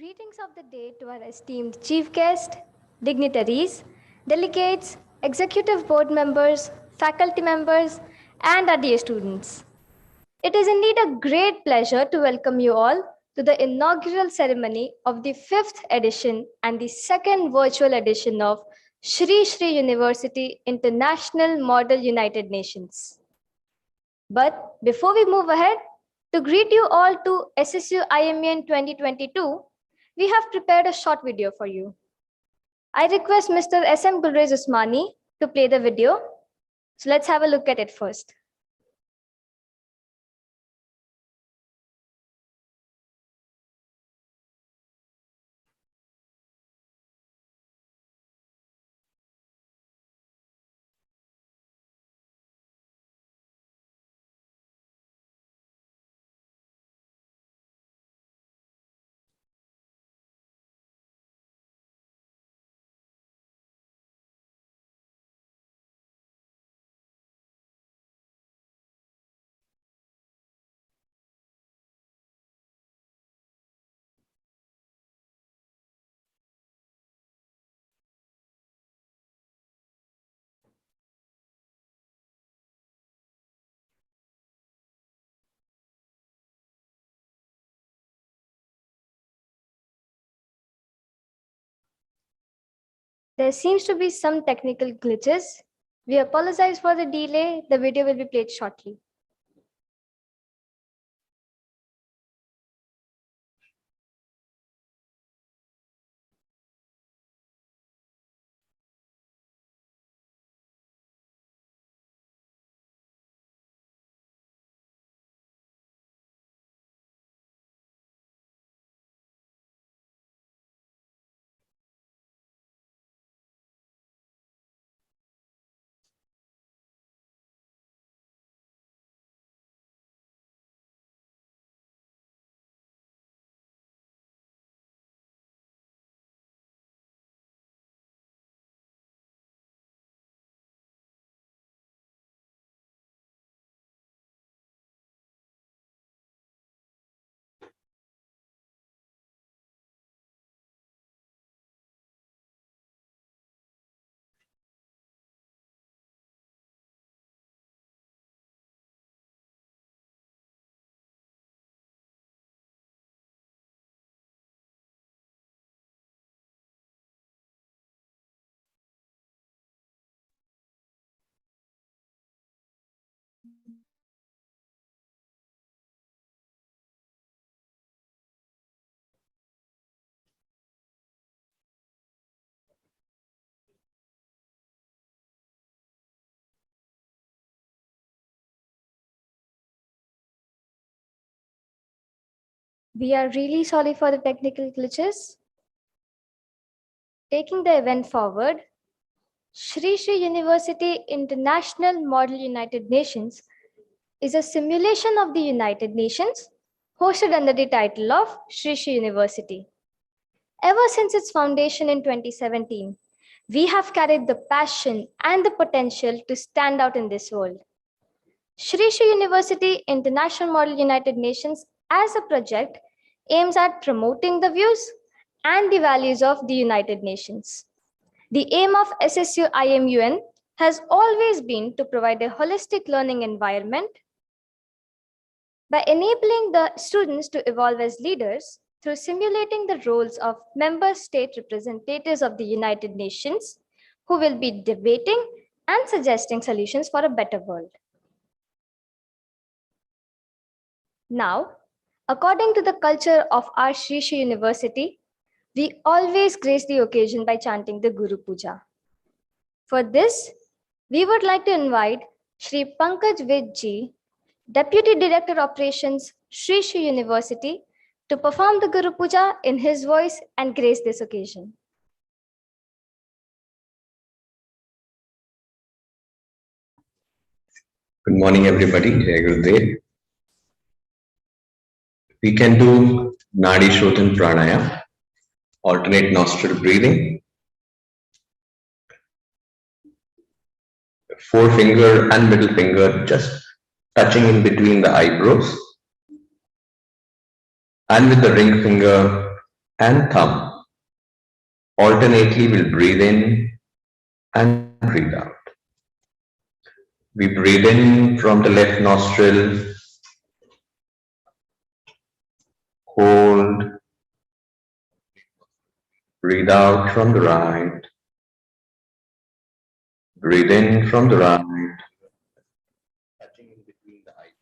Greetings of the day to our esteemed chief guest, dignitaries, delegates, executive board members, faculty members, and our dear students. It is indeed a great pleasure to welcome you all to the inaugural ceremony of the 5th edition and the second virtual edition of Shri Shri University International Model United Nations. But before we move ahead, to greet you all to SSUIMUN 2022, we have prepared a short video for you. I request Mr. SM Gulrez Usmani to play the video. So let's have a look at it first. There seems to be some technical glitches. We apologize for the delay. The video will be played shortly. We are really sorry for the technical glitches. Taking the event forward, Shri Shri University International Model United Nations is a simulation of the United Nations hosted under the title of Shri Shri University. Ever since its foundation in 2017, we have carried the passion and the potential to stand out in this world. Shri Shri University International Model United Nations as a project aims at promoting the views and the values of the United Nations. The aim of SSUIMUN has always been to provide a holistic learning environment by enabling the students to evolve as leaders through simulating the roles of member state representatives of the United Nations who will be debating and suggesting solutions for a better world. Now, according to the culture of our Shri Shri University, we always grace the occasion by chanting the Guru Puja. For this, we would like to invite Shri Pankaj Vidji, Deputy Director Operations, Shri Shri University, to perform the Guru Puja in his voice and grace this occasion. Good morning, everybody. Good day. We can do Nadi Shrotan Pranayama, alternate nostril breathing. Forefinger and middle finger just touching in between the eyebrows. And with the ring finger and thumb, alternately we'll breathe in and breathe out. We breathe in from the left nostril, hold, breathe out from the right, breathe in from the right,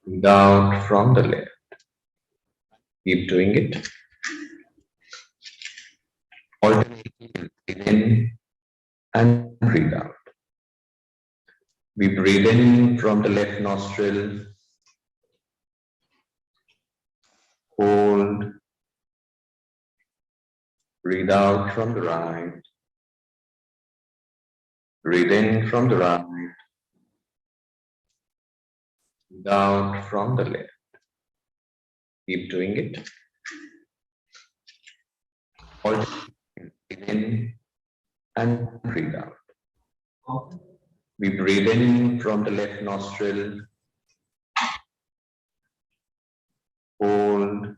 breathe out from the left. Keep doing it. Alternately, breathe in and breathe out. We breathe in from the left nostril, hold, breathe out from the right, breathe in from the right, breathe out from the left. Keep doing it. Alternately, breathe in and breathe out. We breathe in from the left nostril, hold,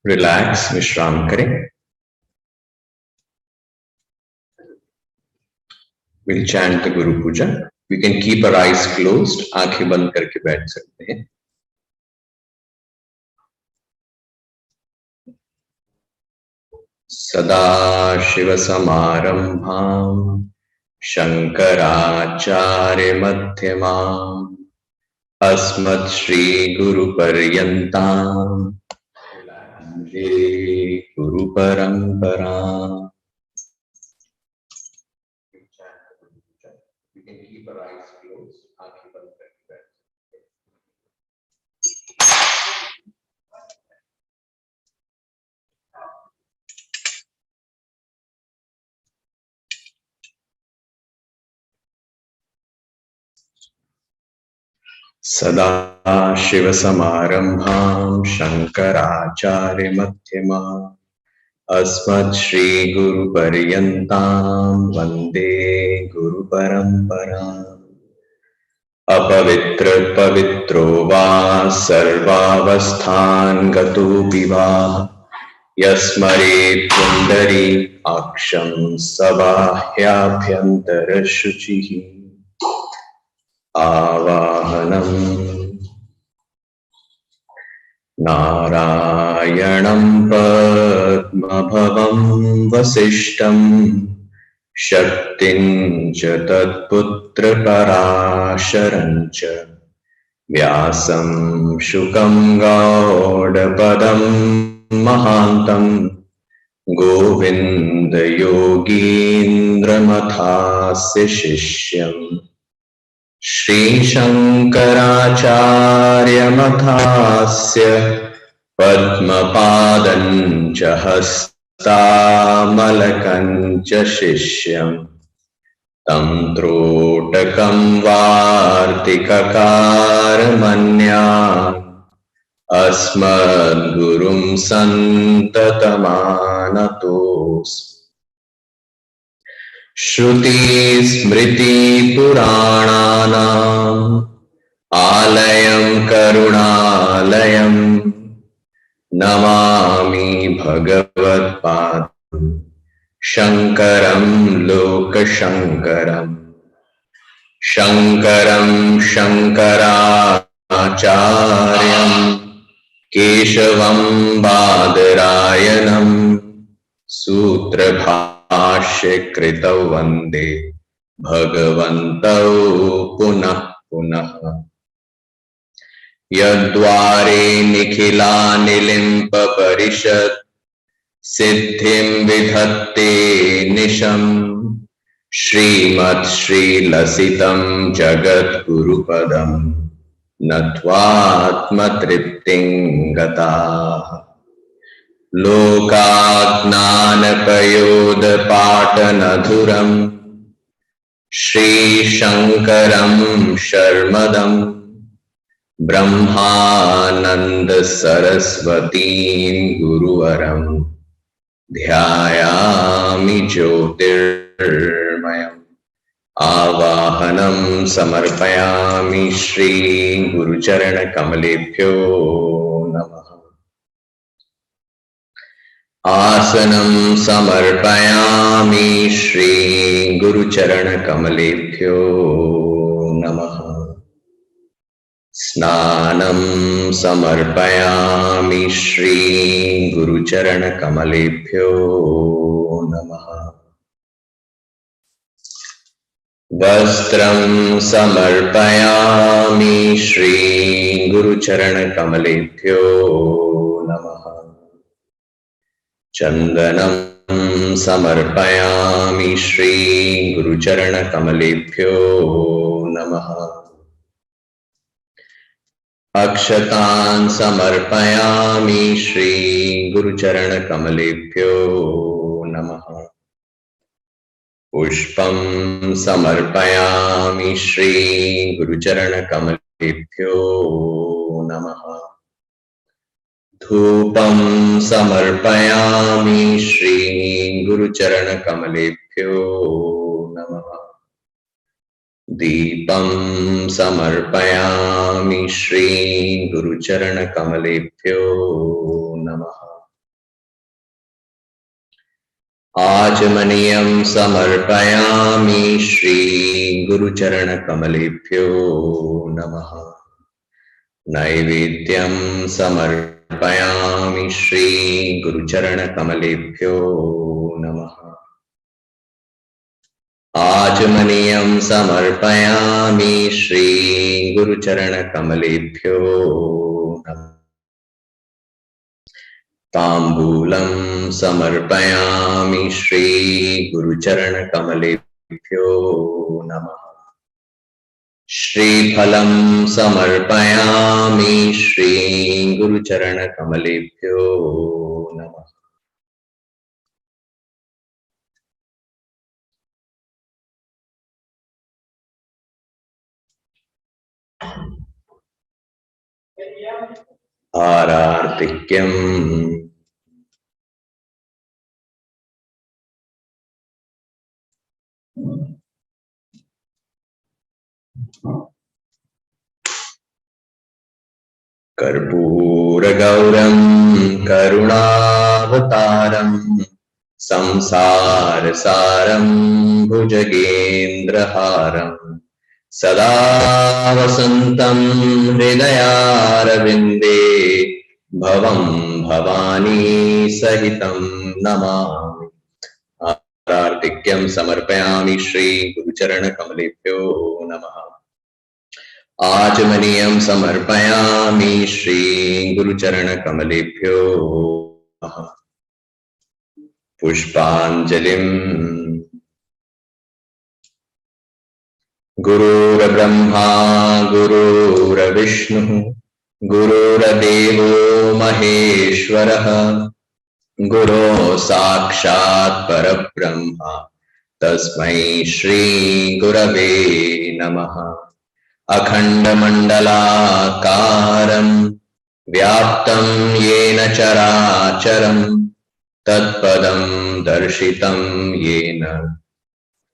relax, विश्राम करें. We'll chant the Guru Puja. We can keep our eyes closed, आंखें बंद करके बैठ सकते हैं. सदा शिव समारंभां शंकराचार्य मध्यमाम् अस्मत् श्री गुरु पर्यन्तां गुरु परंपरा. सदा शिव समारंभां शंकराचार्य मध्यमाम् अस्मत् श्री गुरु पर्यन्तां वंदे गुरु परंपराम्. अपवित्र पवित्रो वा सर्वावस्थान् गतोऽपि वा यस्मरेत् पुण्डरीकाक्षं सबाह्याभ्यन्तरशुचिः. आवाहनम् नारायणं पद्मभवं वसिष्ठं शक्तिं च तत्पुत्रपराशरं च व्यासं शुकं गौडपदं महान्तं गोविंद योगीन्द्रमथास्य शिष्यम् श्रीशङ्कराचार्यमथास्य पद्मपादम् च हस्तामलकम् च शिष्यम् तं त्रोटकं वार्तिककारमन्यान् अस्मद्गुरुं सन्ततमानतोऽस्मि। श्रुतिस्मृतिपुराणानाम् आलयं करुणालयं नमामि भगवत्पादं शङ्करं लोकशङ्करम्। शङ्करं शङ्कराचार्यं केशवं बादरायणं सूत्रभाष्यकृतौ वन्दे भगवन्तौ पुनः पुनः। यद्वारे निखिलानिलिम्पपरिषत् सिद्धिं विधत्ते निशम् श्रीमत्श्रीलसितं जगद्गुरुपदं नत्वात्मतृप्तिं गताः। लोकाज्ञानपयोदपाटनधुरं श्रीशङ्करं शर्मदम् ब्रह्मानन्दसरस्वतीं गुरुवरम् ध्यायामि ज्योतिर्मयम्। आवाहनं समर्पयामि श्री गुरुचरणकमलेभ्यो नमः। आसनं समर्पयामि श्री गुरुचरणकमलेभ्यो नमः। स्नानं समर्पयामि श्री गुरुचरणकमलेभ्यो नमः। वस्त्रं समर्पयामि श्री गुरुचरणकमलेभ्यो नमः। चन्दनं समर्पयामि श्री गुरुचरणकमलेभ्यो नमः। अक्षतान् समर्पयामि श्री गुरुचरणकमलेभ्यो नमः। पुष्पं समर्पयामि श्री गुरुचरणकमलेभ्यो नमः। धूपं समर्पयामि श्री गुरुचरणकमलेभ्यो नमः। दीपं समर्पयामि श्री गुरुचरणकमलेभ्यो नमः। आचमनीयं समर्पयामि श्री गुरुचरणकमलेभ्यो नमः। नैवेद्यं समर्पयामि श्री गुरुचरणकमलेभ्यो नमः। आचमनीयं समर्पयामि श्री गुरुचरणकमलेभ्यो नमः। ताम्बूलं समर्पयामि श्री गुरुचरणकमलेभ्यो नमः। श्रीफलं समर्पयामि श्री गुरुचरणकमलेभ्यो नमः। आरार्तिक्यम् कर्पूरगौरं करुणावतारं संसारसारं भुजगेन्द्रहारं सदा वसन्तं हृदयारविन्दे भवं भवानी सहितं नमामि। आरार्तिक्यं समर्पयामि श्री गुरुचरणकमलेभ्यो नमः। आचमनीयं समर्पयामि श्री गुरुचरणकमलेभ्यो नमः। पुष्पाञ्जलिम् गुरुर्ब्रह्मा गुरुर्विष्णुः गुरुर्देवो महेश्वरः गुरोः साक्षात् परब्रह्म तस्मै श्री गुरवे नमः। अखण्डमण्डलाकारं व्याप्तं येन चराचरं तत्पदं दर्शितं येन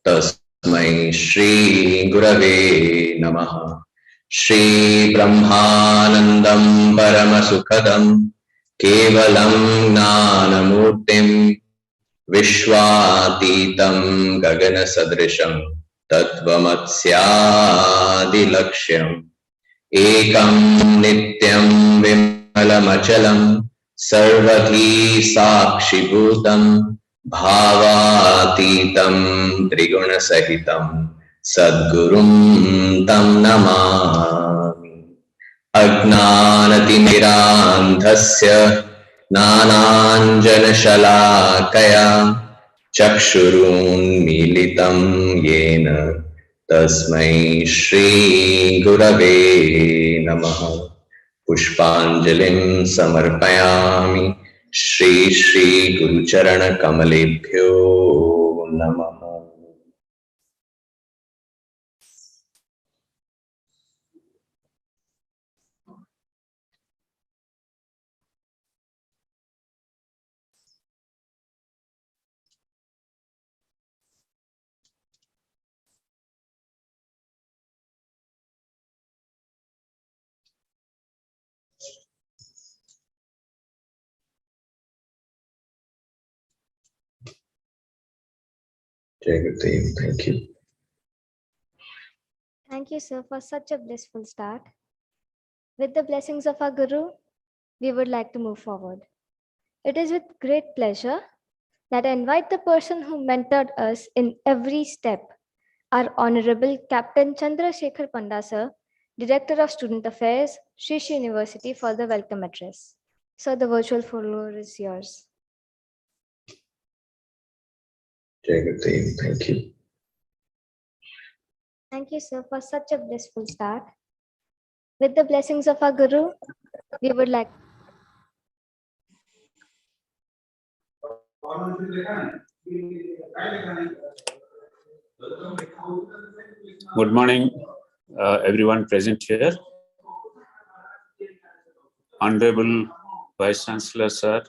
तस्मै श्री गुरवे नमः। श्रीब्रह्मानन्दं परमसुखदं केवलं ज्ञानमूर्तिं विश्वातीतं गगनसदृशं तत्त्वमस्यादिलक्ष्यम् एकं नित्यं विमलमचलं सर्वधी साक्षिभूतं भावातीतं त्रिगुणसहितं सद्गुरुं तं नमामि। अज्ञानतिमिरान्धस्य ज्ञानाञ्जनशलाकया चक्षुरुन्मीलितं येन तस्मै श्रीगुरवे नमः। पुष्पाञ्जलिं समर्पयामि श्रीगुरुचरणकमलेभ्यो नमः। Jai Gurudev, thank you. Thank you, sir, for such a blissful start. With the blessings of our Guru, we would like to move forward. It is with great pleasure that I invite the person who mentored us in every step, our Honorable Captain Chandrasekhar Panda, sir, Director of Student Affairs, Sri Sri University, for the welcome address. Sir, the virtual floor is yours. Jai Gurudev, thank you. Thank you, sir, for such a blissful start. With the blessings of our Guru, we would like. Good morning, everyone present here. Honorable Vice Chancellor, sir,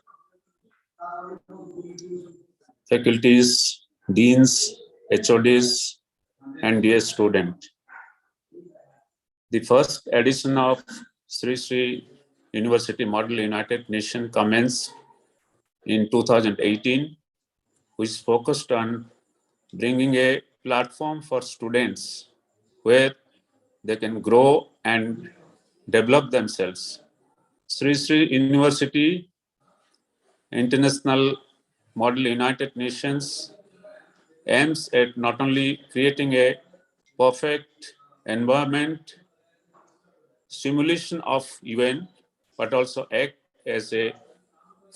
faculties, deans, HODs, and dear student. The first edition of Sri Sri University Model United Nations commenced in 2018, which focused on bringing a platform for students where they can grow and develop themselves. Sri Sri University International Model United Nations aims at not only creating a perfect environment, simulation of UN, but also act as a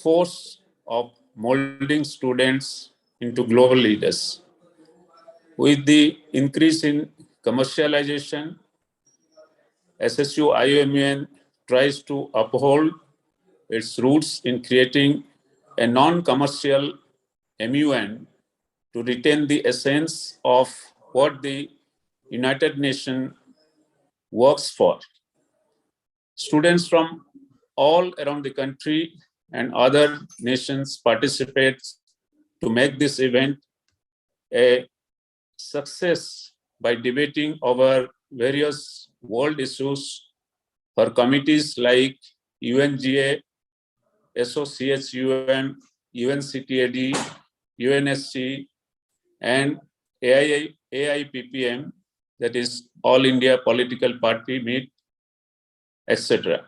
force of molding students into global leaders. With the increase in commercialization, SSUIMUN tries to uphold its roots in creating a non-commercial MUN to retain the essence of what the United Nations works for. Students from all around the country and other nations participate to make this event a success by debating over various world issues for committees like UNGA, SOCHUM, UNCTAD, UNSC, and AIPPM, that is All India Political Party Meet, etc.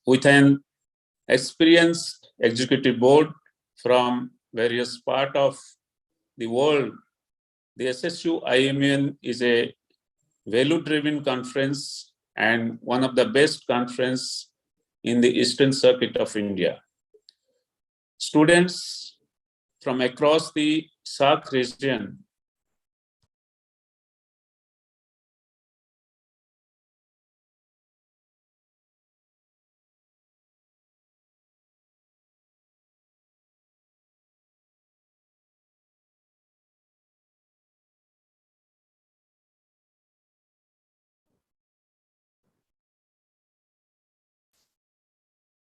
With an experienced executive board from various parts of the world, the SSUIMUN is a value-driven conference and one of the best conferences in the Eastern Circuit of India. Students from across the SAARC region.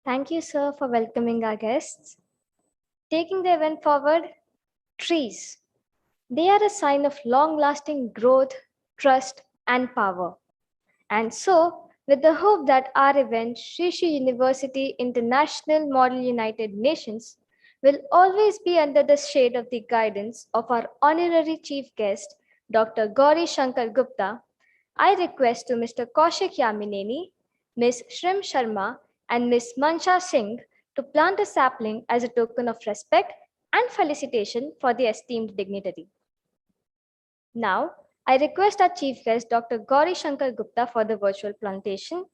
Thank you, sir, for welcoming our guests. Taking the event forward, trees. They are a sign of long lasting growth, trust, and power. And so, with the hope that our event, Sri Sri University International Model United Nations, will always be under the shade of the guidance of our honorary chief guest, Dr. Gauri Shankar Gupta, I request to Mr. Kaushik Yamineni, Ms. Shrim Sharma, and Ms. Mansha Singh to plant a sapling as a token of respect and felicitation for the esteemed dignitary. Now, I request our chief guest, Dr. Gauri Shankar Gupta, for the virtual plantation,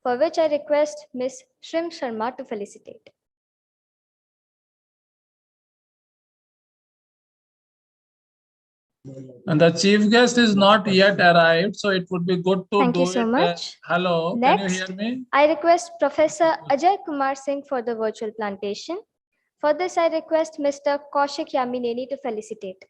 for which I request Ms. Shrim Sharma to felicitate. And the chief guest is not yet arrived, so it would be good to Thank do you so it. much. Hello, Next, can you hear me? I request Professor Ajay Kumar Singh for the virtual plantation. For this, I request Mr. Kaushik Yamineni to felicitate.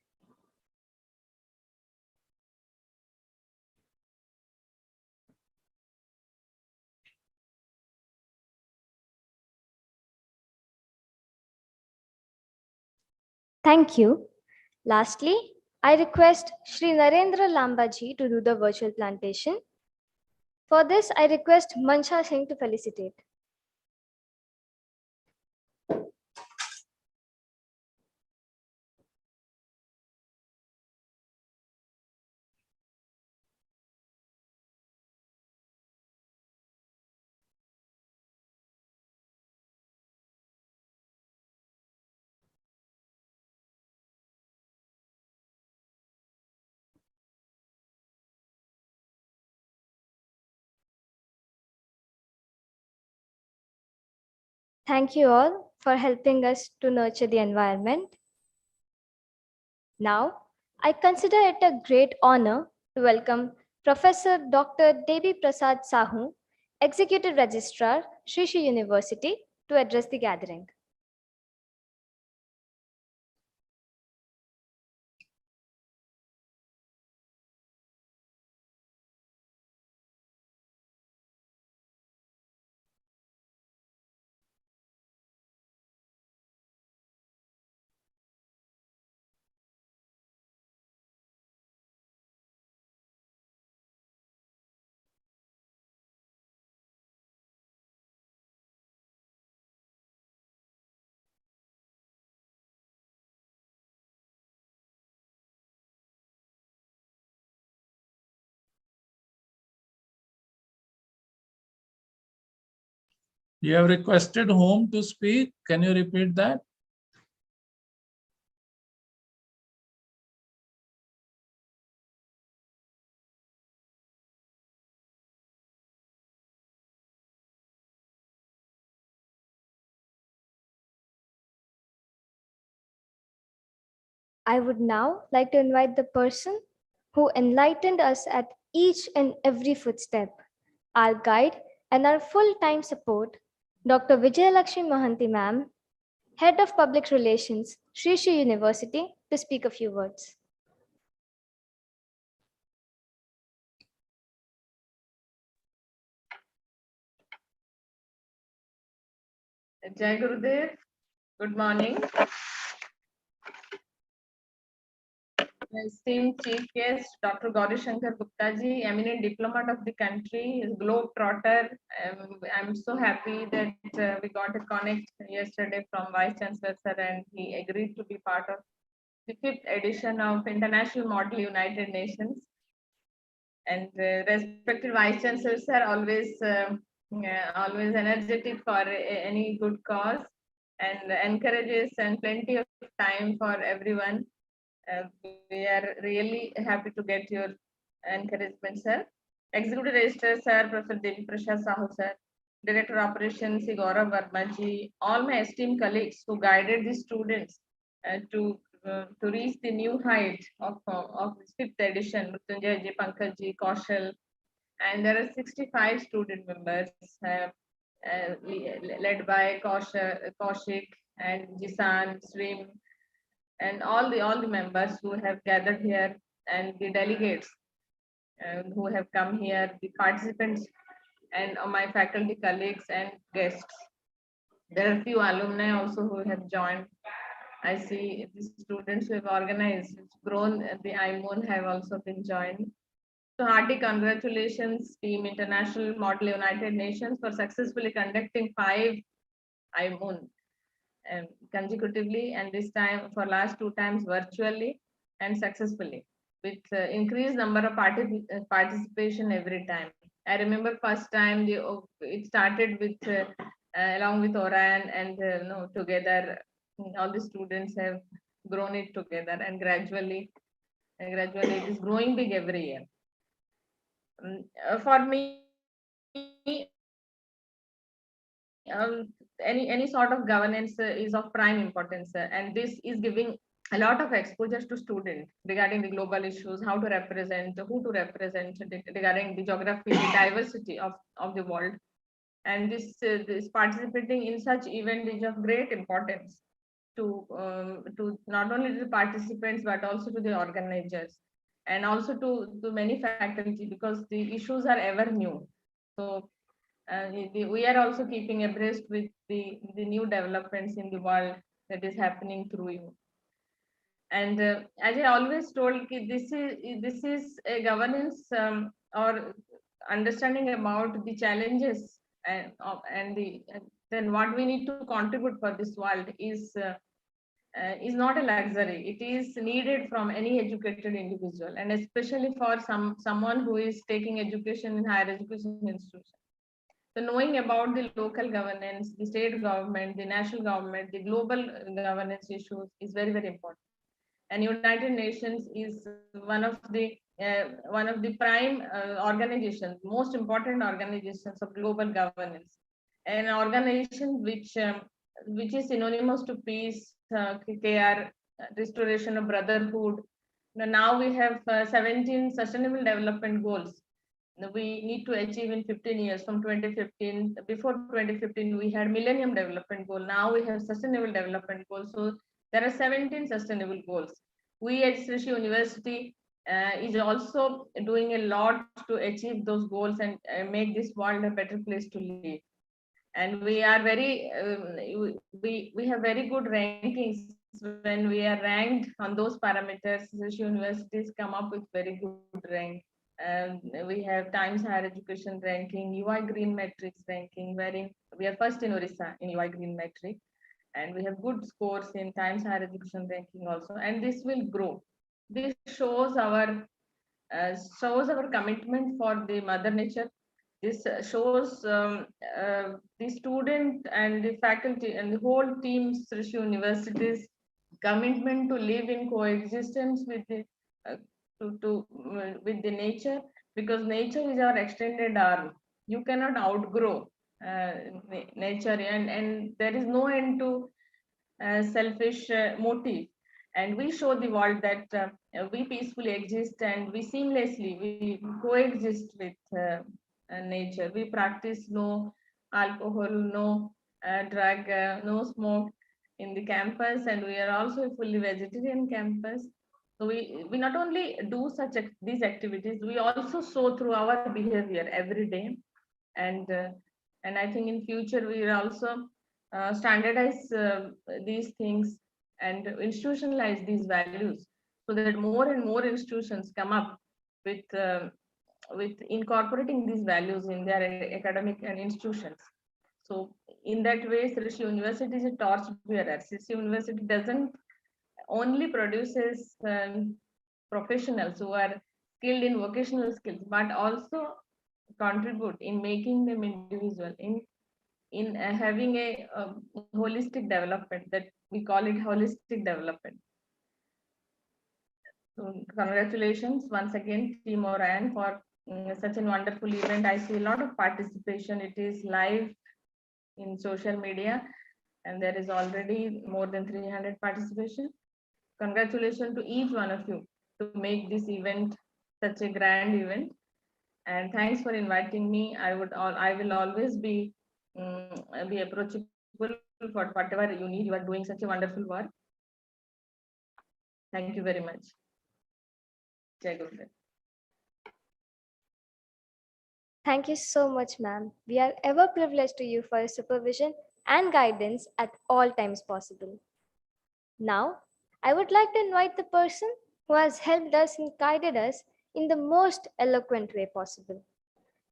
Thank you. Lastly, I request Shri Narendra Lambaji to do the virtual plantation. For this, I request Mansha Singh to felicitate. Thank you all for helping us to nurture the environment. Now, I consider it a great honor to welcome Professor Dr. Devi Prasad Sahu, Executive Registrar, Sri Sri University, to address the gathering. You have requested whom to speak? Can you repeat that? I would now like to invite the person who enlightened us at each and every footstep, our guide and our full-time support, Dr. Vijayalakshmi Mohanty Ma'am, Head of Public Relations, Sri Sri University, to speak a few words. Jai Gurudev, good morning. Esteemed Chief Guest, Dr. Gauri Shankar Gupta ji, eminent diplomat of the country, globetrotter. I'm so happy that we got a connect yesterday from Vice Chancellor sir, and he agreed to be part of the 5th edition of International Model United Nations. And respected Vice Chancellor sir, always energetic for any good cause, and encourages and plenty of time for everyone. We are really happy to get your encouragement, sir. Executive Registrar, sir, Professor Devi Prasad Sahu, sir, Director Operations, Gaurav Verma ji, all my esteemed colleagues who guided the students to reach the new height of this 5th edition. Mrityunjay ji, Pankaj ji, Kaushal, and there are 65 student members led by Kaushik and Jisan, Srim, and all the members who have gathered here, and the delegates who have come here, the participants, and my faculty colleagues and guests. There are a few alumni also who have joined. I see the students who have organized, grown the IMUN have also been joined. So hearty congratulations, Team International Model United Nations, for successfully conducting 5 IMUN consecutively, and this time for last 2 times virtually and successfully, with increased number of participation every time. I remember first time it started with along with Oran, and no, together all the students have grown it together, and gradually it is growing big every year. For me, any sort of governance is of prime importance, and this is giving a lot of exposure to students regarding the global issues, how to represent, who to represent, regarding the geography, the diversity of the world. And this participating in such event is of great importance to not only the participants but also to the organizers, and also to many faculty, because the issues are ever new. So we are also keeping abreast with the new developments in the world that is happening through you. And as I always told, this is a governance or understanding about the challenges and then what we need to contribute for this world is not a luxury. It is needed from any educated individual, and especially for someone who is taking education in higher education institution. So knowing about the local governance, the state government, the national government, the global governance issues is very, very important. And United Nations is one of the prime organizations, most important organizations of global governance, an organization which is synonymous to peace, care, restoration of brotherhood. Now we have 17 sustainable development goals we need to achieve in 15 years from 2015. Before 2015, we had Millennium Development Goal. Now we have Sustainable Development Goals. So there are 17 sustainable goals. We at SSU University is also doing a lot to achieve those goals and make this world a better place to live. And we are very, we have very good rankings when we are ranked on those parameters. SSU universities come up with very good rank. We have Times Higher Education ranking, UI Green Metrics ranking, wherein we are first in Orissa in UI Green Metric, and we have good scores in Times Higher Education ranking also, and this will grow. This shows our commitment for the mother nature. This shows the student and the faculty and the whole team SSU University's commitment to live in coexistence with the uh, with the nature, because nature is our extended arm. You cannot outgrow uh, nature, and there is no end to selfish motive. And we show the world that we peacefully exist and we seamlessly we coexist with nature. We practice no alcohol, no drug, no smoke in the campus, and we are also a fully vegetarian campus. So we not only do these activities, we also show through our behavior every day. And and I think in future we will also standardize these things and institutionalize these values, so that more and more institutions come up with incorporating these values in their academic and institutions. So in that way, SSU University is a torch bearer. SSU University doesn't only produces professionals who are skilled in vocational skills, but also contribute in making them individual, in having a holistic development, that we call it holistic development. So congratulations once again, Team Orion, for such a wonderful event. I see a lot of participation. It is live in social media. and there is already more than 300 participation. Congratulations to each one of you to make this event such a grand event. And thanks for inviting me. I will always be approachable for whatever you need. You are doing such a wonderful work. Thank you very much. Jai Gurudev. Thank you so much, ma'am. We are ever privileged to you for your supervision and guidance at all times possible. Now, I would like to invite the person who has helped us and guided us in the most eloquent way possible.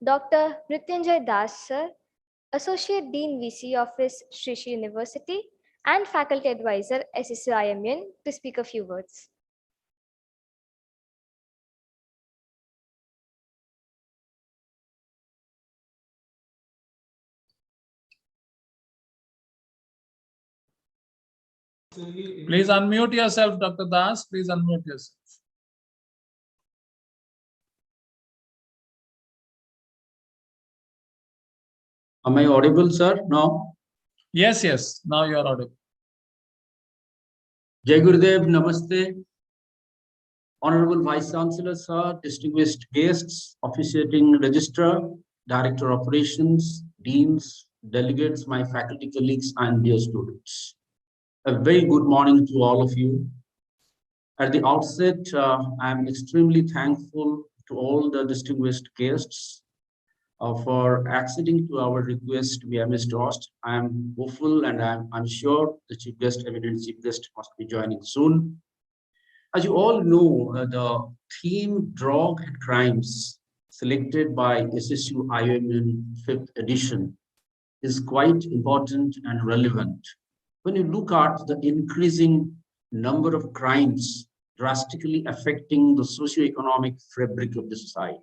Dr. Mrityunjay Das, sir, Associate Dean VC Office, Shri Shri University, and Faculty Advisor, SSUIMUN, to speak a few words. Please unmute yourself, Dr. Das. Please unmute yourself. Am I audible, sir? No. Yes, yes. Now you are audible. Jai Gurudev, Namaste. Honorable Vice Chancellor, sir, distinguished guests, officiating registrar, Director Operations, Deans, delegates, my faculty colleagues, and dear students. A very good morning to all of you. At the outset, I am extremely thankful to all the distinguished guests for acceding to our request via Mr. Ost. I am hopeful and I'm sure the chief guest, eminent chief guest, must be joining soon. As you all know, the theme Drug and Crimes selected by SSUIMUN 5th edition is quite important and relevant. When you look at the increasing number of crimes drastically affecting the socio-economic fabric of the society.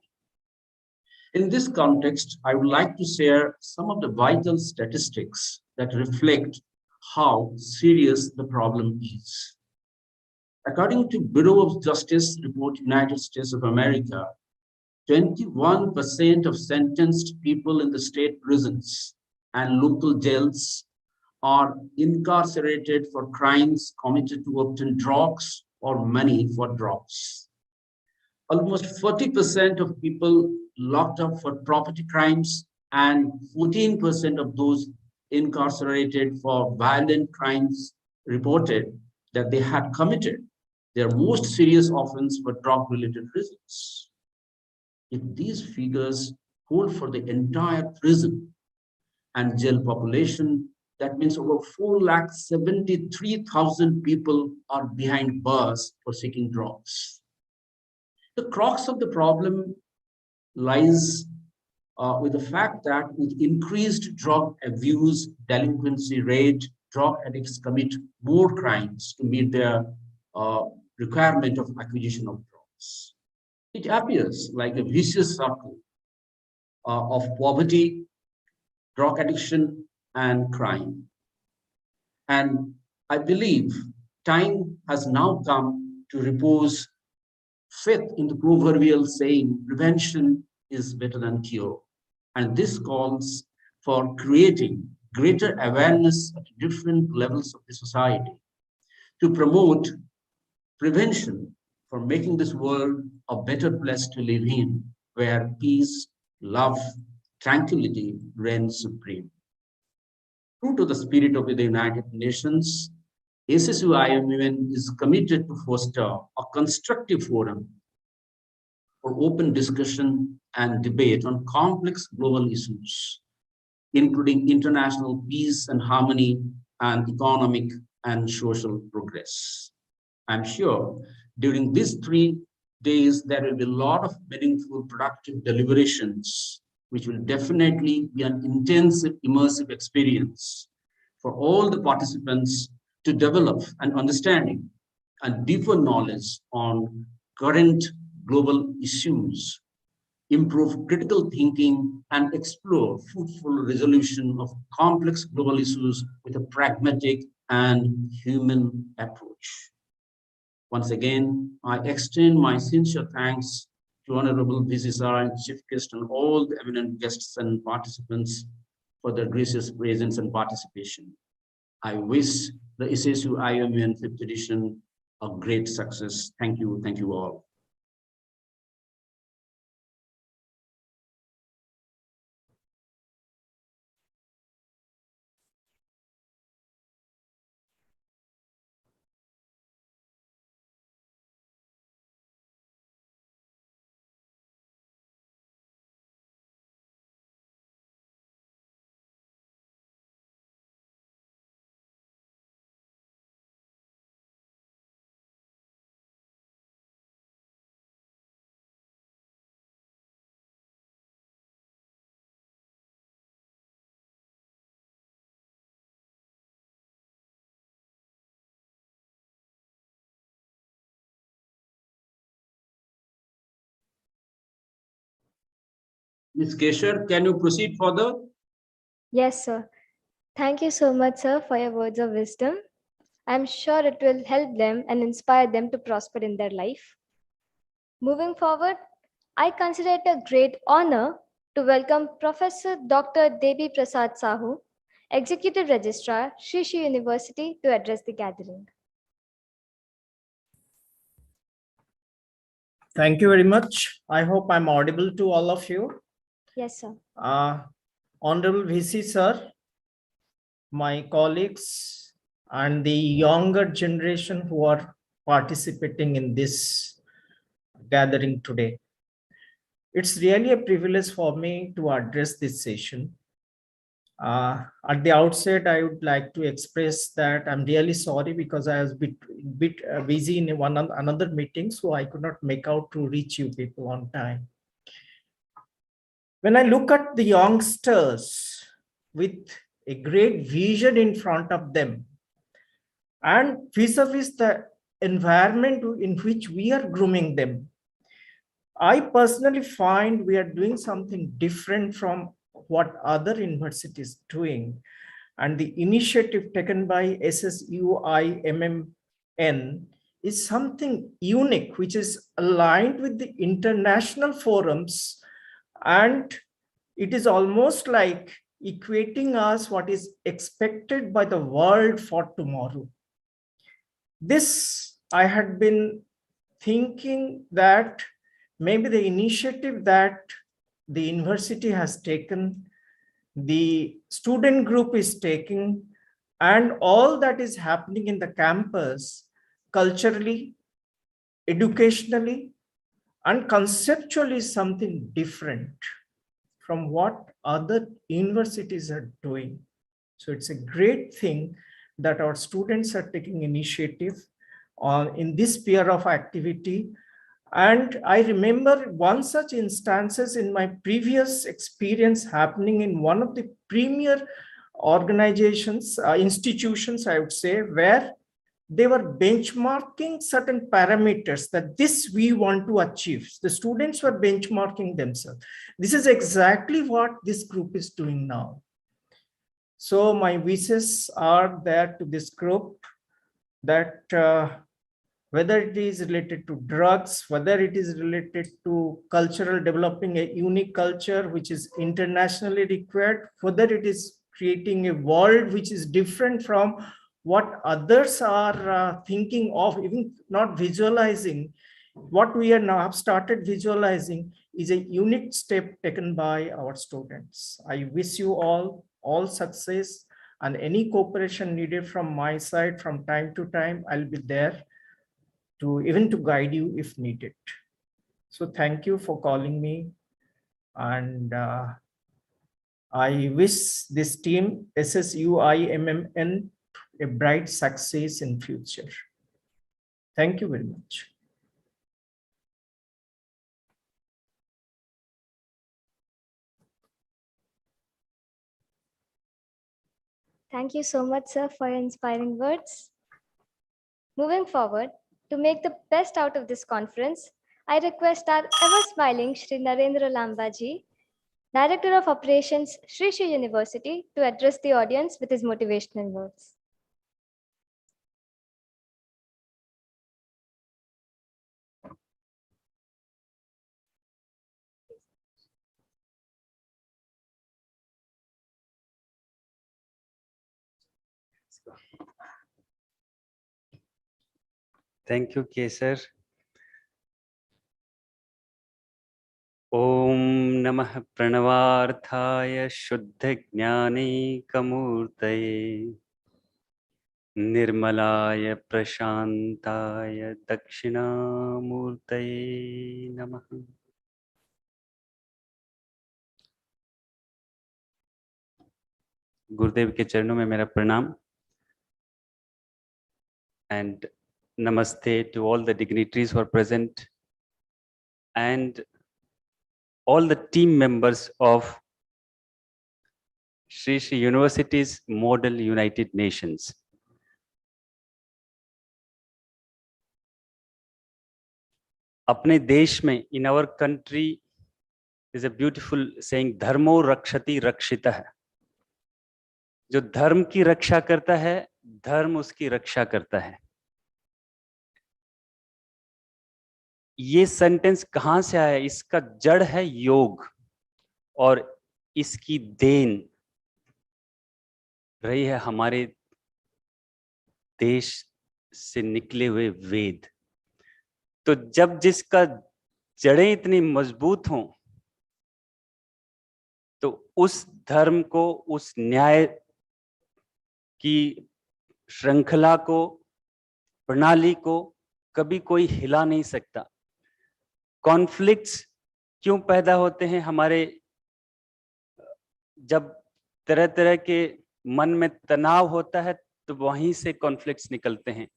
In this context, I would like to share some of the vital statistics that reflect how serious the problem is. According to Bureau of Justice report, United States of America, 21% of sentenced people in the state prisons and local jails are incarcerated for crimes committed to obtain drugs or money for drugs. Almost 40% of people locked up for property crimes and 14% of those incarcerated for violent crimes reported that they had committed their most serious offense for drug-related reasons. If these figures hold for the entire prison and jail population, that means over 473,000 people are behind bars for seeking drugs. The crux of the problem lies with the fact that with increased drug abuse, delinquency rate, drug addicts commit more crimes to meet their requirement of acquisition of drugs. It appears like a vicious circle of poverty, drug addiction, and crime. And I believe time has now come to repose faith in the proverbial saying, prevention is better than cure. And this calls for creating greater awareness at different levels of the society to promote prevention for making this world a better place to live in, where peace, love, tranquility reign supreme. True to the spirit of the United Nations, SSUIMUN is committed to foster a constructive forum for open discussion and debate on complex global issues, including international peace and harmony and economic and social progress. I'm sure during these 3 days, there will be a lot of meaningful, productive deliberations, which will definitely be an intensive, immersive experience for all the participants to develop an understanding and deeper knowledge on current global issues, improve critical thinking, and explore fruitful resolution of complex global issues with a pragmatic and human approach. Once again, I extend my sincere thanks to Honorable VCSR and Chief Guest and all the eminent guests and participants for their gracious presence and participation. I wish the SSUIMUN 5th edition a great success. Thank you. Thank you all. Ms. Kesher, can you proceed further? Yes, sir. Thank you so much, sir, for your words of wisdom. I'm sure it will help them and inspire them to prosper in their life. Moving forward, I consider it a great honor to welcome Professor Dr. Devi Prasad Sahu, Executive Registrar, Sri Sri University, to address the gathering. Thank you very much. I hope I'm audible to all of you. Yes, sir. Honorable VC sir, my colleagues, and the younger generation who are participating in this gathering today. It's really a privilege for me to address this session. At the outset, I would like to express that I'm really sorry because I was bit busy in another meeting, so I could not make out to reach you people on time. When I look at the youngsters with a great vision in front of them, and vis-a-vis the environment in which we are grooming them, I personally find we are doing something different from what other universities doing. And the initiative taken by SSUIMUN is something unique, which is aligned with the international forums, and it is almost like equating us what is expected by the world for tomorrow. This, I had been thinking that maybe the initiative that the university has taken, the student group is taking, and all that is happening in the campus culturally, educationally, and conceptually is something different from what other universities are doing. So it's a great thing that our students are taking initiative in this sphere of activity. And I remember one such instances in my previous experience happening in one of the premier organizations, institutions, I would say, where they were benchmarking certain parameters that this we want to achieve. The students were benchmarking themselves. This is exactly what this group is doing now. So my wishes are there to this group that whether it is related to drugs, whether it is related to cultural, developing a unique culture which is internationally required, whether it is creating a world which is different from what others are thinking of, even not visualizing. What we are now have started visualizing is a unique step taken by our students. I wish you all success, and any cooperation needed from my side from time to time, I'll be there to even to guide you if needed. So thank you for calling me, and I wish this team SSUIMUN a bright success in future. Thank you very much. Thank you so much, sir, for your inspiring words. Moving forward, to make the best out of this conference, I request our ever-smiling Shri Narendra Lambaji, Director of Operations, Sri Sri University, to address the audience with his motivational words. Thank you, Kesar. Om Namah Pranavarthaya Shuddha Jnanaikamurtaye Nirmalaya Prashantaya Dakshinamurtaye Namah. गुरुदेव के चरणों में मेरा प्रणाम and namaste to all the dignitaries who are present and all the team members of Sri Sri University's Model United Nations. अपने देश में, in our country, is a beautiful saying, धर्मो रक्षति रक्षितः. जो धर्म की रक्षा करता है, धर्म उसकी रक्षा करता है. ये सेंटेंस कहां से आया? इसका जड़ है योग और इसकी देन रही है हमारे देश से निकले हुए वेद. तो जब जिसका जड़ें इतनी मजबूत हों तो उस धर्म को, उस न्याय की श्रृंखला को, प्रणाली को कभी कोई हिला नहीं सकता. कॉन्फ्लिक्ट्स क्यों पैदा होते हैं हमारे? जब तरह तरह के मन में तनाव होता है तो वहीं से कॉन्फ्लिक्ट्स निकलते हैं.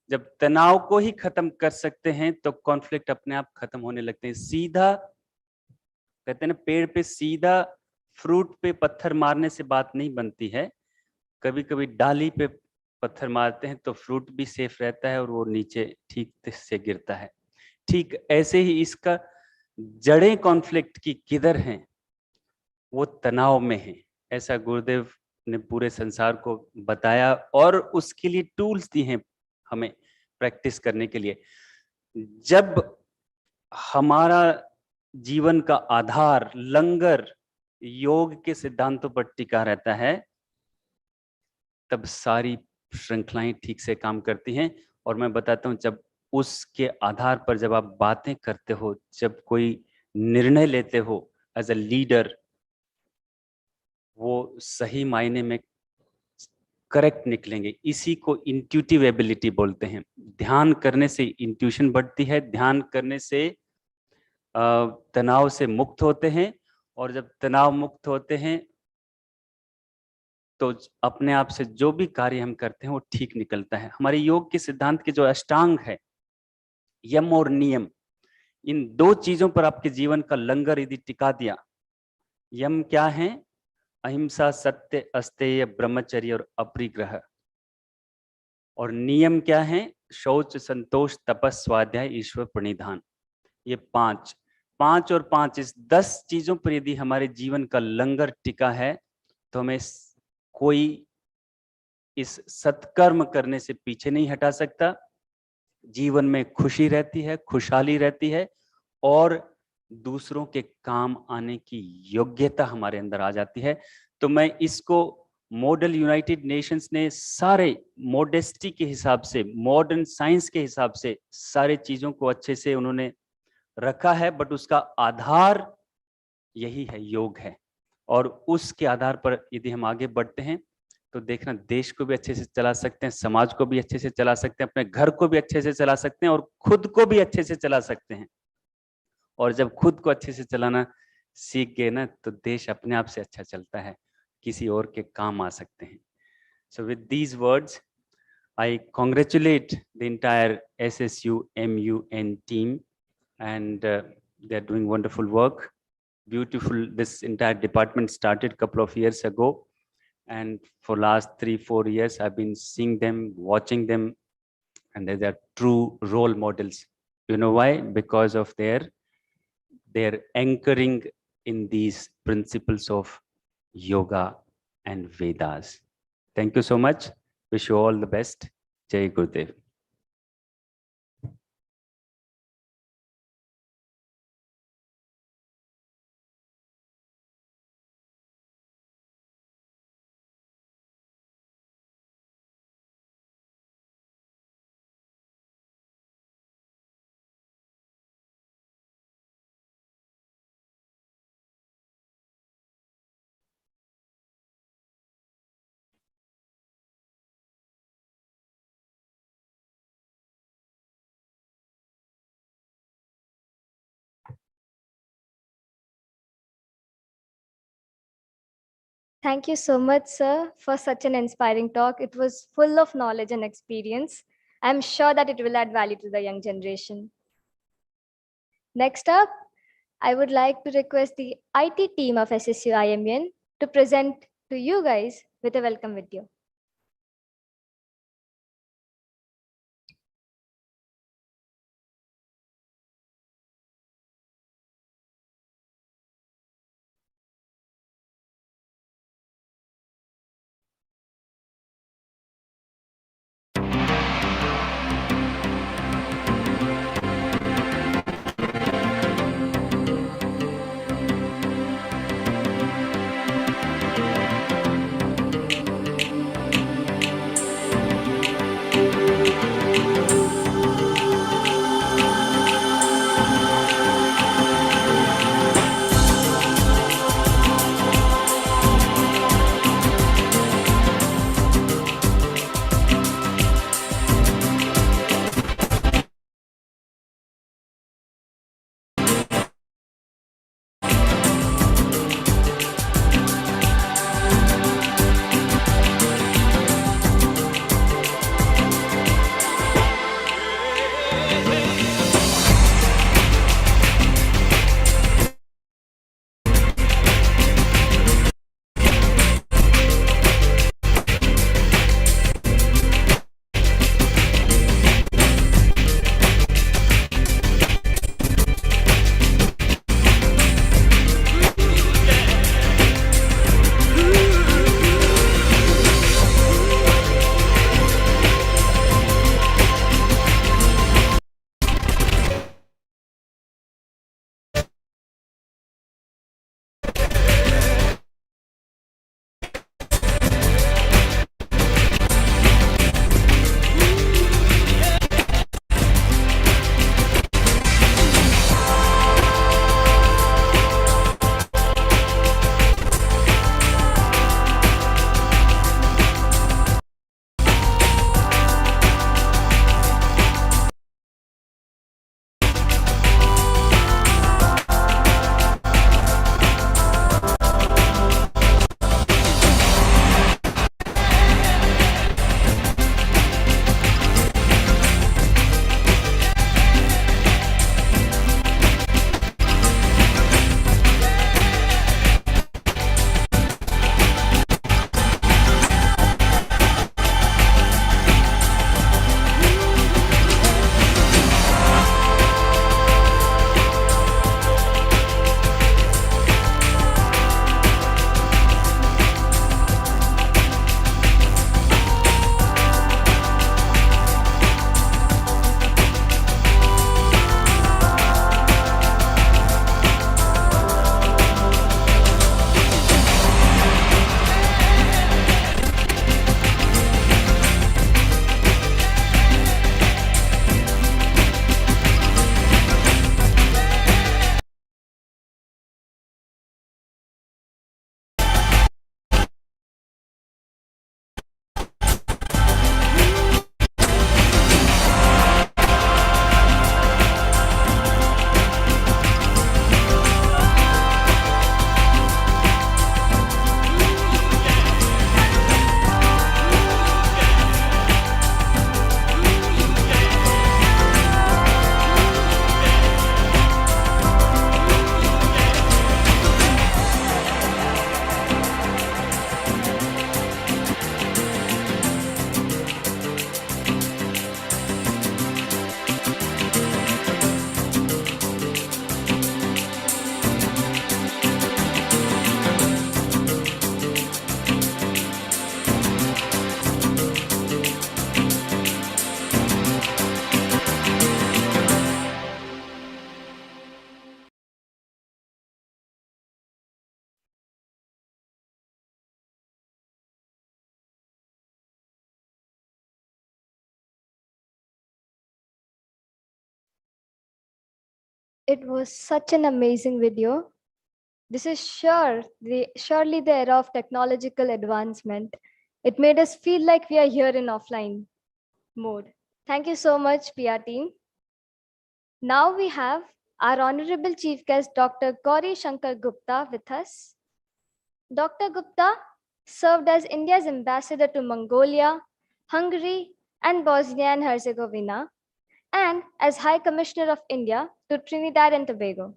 जब तनाव को ही खत्म कर सकते हैं तो कॉन्फ्लिक्ट अपने आप खत्म होने लगते हैं. सीधा कहते हैं ना, पेड़ पे सीधा फ्रूट पे पत्थर मारने से बात नहीं बनती है. कभी कभी डाली पे पत्थर मारते हैं तो फ्रूट भी सेफ रहता है और वो नीचे ठीक से गिरता है. ठीक ऐसे ही इसका जड़ें कॉन्फ्लिक्ट की किधर हैं? वो तनाव में है. ऐसा गुरुदेव ने पूरे संसार को बताया और उसके लिए टूल्स दी हैं हमें प्रैक्टिस करने के लिए. जब हमारा जीवन का आधार, लंगर योग के सिद्धांतों पर टिका रहता है, तब सारी श्रृंखलाएं ठीक से काम करती हैं. और मैं बताता हूं, जब उसके आधार पर जब आप बातें करते हो, जब कोई निर्णय लेते हो एज अ लीडर, वो सही मायने में करेक्ट निकलेंगे. इसी को इंट्यूटिव एबिलिटी बोलते हैं. ध्यान करने से इंट्यूशन बढ़ती है. ध्यान करने से तनाव से मुक्त होते हैं और जब तनाव मुक्त होते हैं तो अपने आप से जो भी कार्य हम करते हैं वो ठीक निकलता है. हमारे योग के सिद्धांत के जो अष्टांग है, यम और नियम, इन दो चीजों पर आपके जीवन का लंगर यदि टिका दिया. यम क्या है? अहिंसा, सत्य, अस्तेय, ब्रह्मचर्य और अपरिग्रह. और नियम क्या है? शौच, संतोष, तपस, स्वाध्याय, ईश्वर प्रणिधान. ये पांच और पांच, इस 10 चीजों पर यदि हमारे जीवन का लंगर टिका है तो हमें कोई इस सत्कर्म करने से पीछे नहीं हटा सकता. जीवन में खुशी रहती है, खुशहाली रहती है और दूसरों के काम आने की योग्यता हमारे अंदर आ जाती है. तो मैं इसको, मॉडल यूनाइटेड नेशंस ने सारे मॉडेस्टी के हिसाब से, मॉडर्न साइंस के हिसाब से सारे चीजों को अच्छे से उन्होंने रखा है, बट उसका आधार यही है, योग है. और उसके आधार पर यदि हम आगे बढ़ते हैं तो देखना, देश को भी अच्छे से चला सकते हैं, समाज को भी अच्छे से चला सकते हैं, अपने घर को भी अच्छे से चला सकते हैं और खुद को भी अच्छे से चला सकते हैं. और जब खुद को अच्छे से चलाना सीख गए ना तो देश अपने आप से अच्छा चलता है, किसी और के काम आ सकते हैं. So with these words, I congratulate the entire SSUIMUN team and they're doing wonderful work. Beautiful. This entire department started a couple of years ago, and for last 3-4 years I've been seeing them, watching them, and they're true role models. You know why? Because of their anchoring in these principles of yoga and Vedas. Thank you so much. Wish you all the best. Jai Gurudev. Thank you so much, sir, for such an inspiring talk. It was full of knowledge and experience. I'm sure that it will add value to the young generation. Next up, I would like to request the IT team of SSUIMUN to present to you guys with a welcome video. It was such an amazing video. This is surely the era of technological advancement. It made us feel like we are here in offline mode. Thank you so much, PR team. Now we have our Honorable Chief Guest, Dr. Gauri Shankar Gupta with us. Dr. Gupta, served as India's ambassador to Mongolia, Hungary, and Bosnia and Herzegovina, and as High Commissioner of India to Trinidad and Tobago.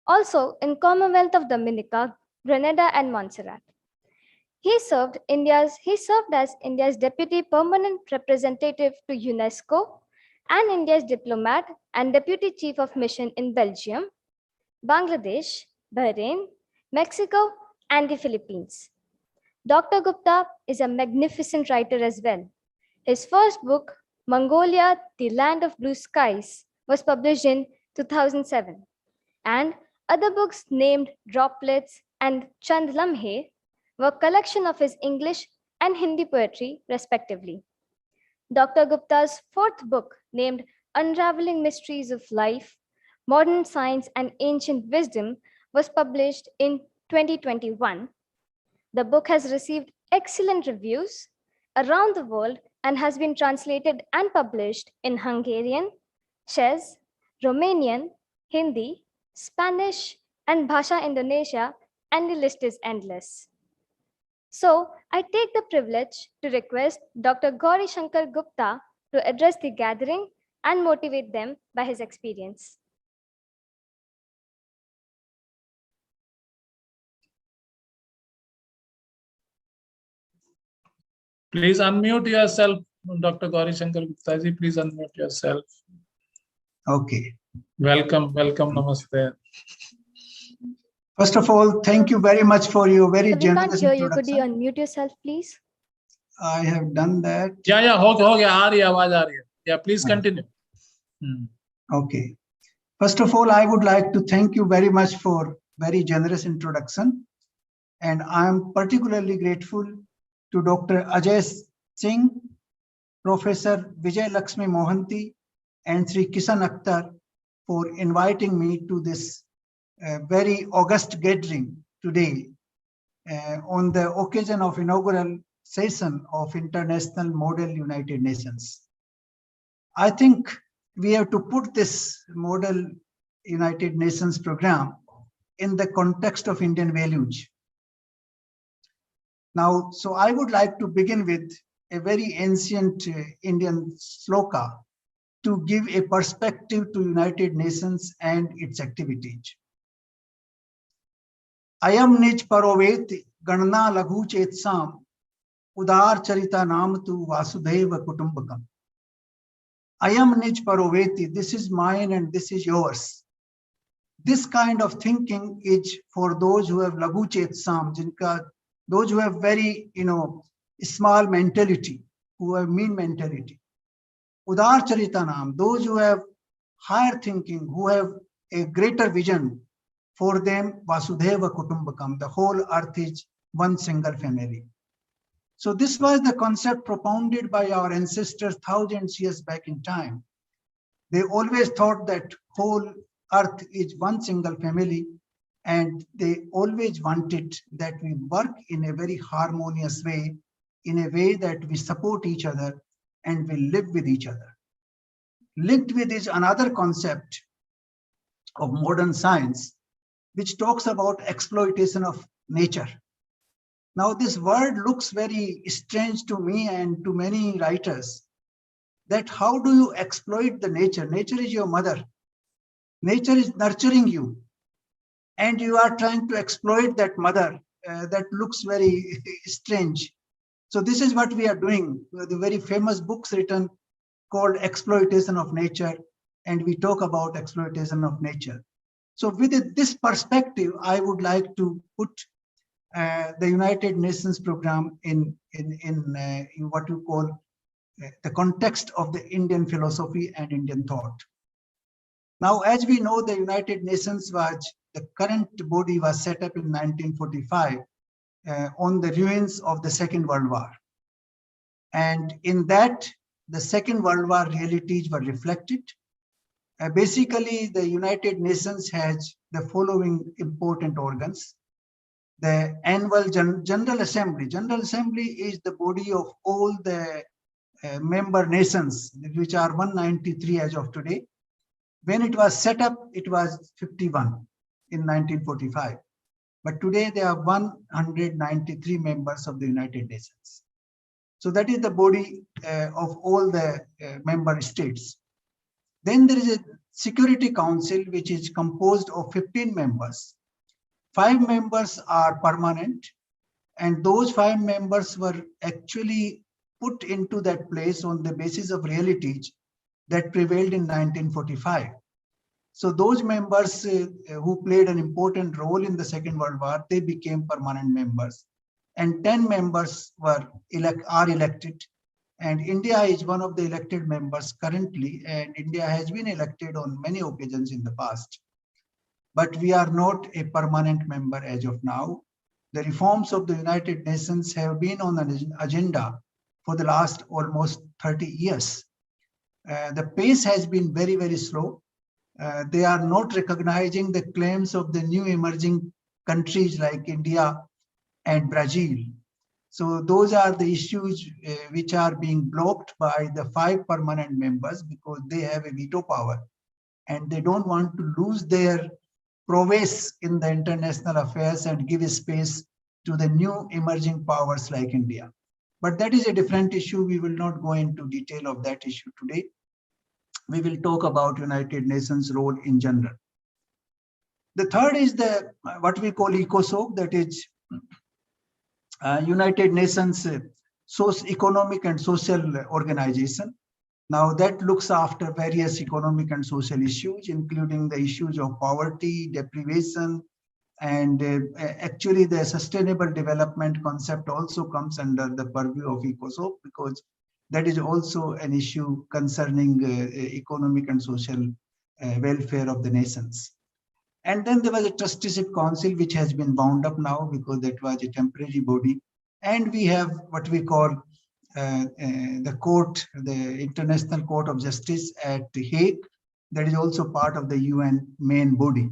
Also in Commonwealth of Dominica, Grenada, and Montserrat. He served as India's Deputy Permanent Representative to UNESCO and India's diplomat and Deputy Chief of Mission in Belgium, Bangladesh, Bahrain, Mexico, and the Philippines. Dr. Gupta is a magnificent writer as well. His first book, Mongolia, the Land of Blue Skies, was published in 2007, and other books named Droplets and Chand Lamhe were a collection of his English and Hindi poetry, respectively. Dr. Gupta's fourth book, named Unraveling Mysteries of Life, Modern Science and Ancient Wisdom, was published in 2021. The book has received excellent reviews around the world and has been translated and published in Hungarian, Czech, Romanian, Hindi, Spanish, and Bhasha Indonesia, and the list is endless. So I take the privilege to request Dr. Gauri Shankar Gupta to address the gathering and motivate them by his experience. Please unmute yourself, Dr. Gauri Shankar Gupta ji. Please unmute yourself. Okay. Welcome, welcome, namaste. First of all, thank you very much for your very So we can't generous hear you. Could you introduction. unmute yourself, please? I have done that. Yeah, हो गया, आ रही है, आवाज आ रही है. Yeah, please continue. Okay. First of all, I would like to thank you very much for very generous introduction. And I am particularly grateful to Dr. Ajay Singh, Professor Vijay Lakshmi Mohanty, and Sri Kisan Akhtar for inviting me to this very august gathering today on the occasion of inaugural session of International Model United Nations. I think we have to put this Model United Nations program in the context of Indian values. Now, so I would like to begin with a very ancient Indian sloka to give a perspective to United Nations and its activities. Ayam nij paroveti ganna laghu chetsam udar charita nam tu vasudhaiva kutumbakam. Ayam nij paroveti, this is mine and this is yours. This kind of thinking is for those who have laghu chetsam, those who have very, small mentality, who have mean mentality. Udar Charitanam, those who have higher thinking, who have a greater vision, for them Vasudhaiva Kutumbakam, the whole earth is one single family. So this was the concept propounded by our ancestors thousands of years back in time. They always thought that whole earth is one single family, and they always wanted that we work in a very harmonious way, in a way that we support each other and we live with each other. Linked with is another concept of modern science, which talks about exploitation of nature. Now, this word looks very strange to me and to many writers, that how do you exploit the nature? Nature is your mother. Nature is nurturing you, and you are trying to exploit that mother. That looks very strange. So this is what we are doing. The very famous books written called Exploitation of Nature, and we talk about exploitation of nature. So with this perspective, I would like to put the United Nations program in what you call the context of the Indian philosophy and Indian thought. Now, as we know, the United Nations the current body was set up in 1945 on the ruins of the Second World War. And in that, the Second World War realities were reflected. Basically, the United Nations has the following important organs. The annual General Assembly. General Assembly is the body of all the member nations, which are 193 as of today. When it was set up, it was 51 in 1945. But today there are 193 members of the United Nations. So that is the body of all the member states. Then there is a Security Council, which is composed of 15 members. 5 members are permanent, and those 5 members were actually put into that place on the basis of realities that prevailed in 1945. So those members who played an important role in the Second World War, they became permanent members, and 10 members are elected. And India is one of the elected members currently, and India has been elected on many occasions in the past. But we are not a permanent member as of now. The reforms of the United Nations have been on an agenda for the last almost 30 years. The pace has been very, very slow. They are not recognizing the claims of the new emerging countries like India and Brazil. So those are the issues which are being blocked by the 5 permanent members because they have a veto power and they don't want to lose their prowess in the international affairs and give space to the new emerging powers like India. But that is a different issue. We will not go into detail of that issue today. We will talk about United Nations role in general. The third is the what we call ECOSOC, that is United Nations Economic and Social Organization. Now that looks after various economic and social issues, including the issues of poverty, deprivation, and actually the sustainable development concept also comes under the purview of ECOSOC because that is also an issue concerning economic and social welfare of the nations. And then there was a trusteeship council which has been wound up now because that was a temporary body. And we have what we call the court, the International Court of Justice at The Hague, that is also part of the UN main body.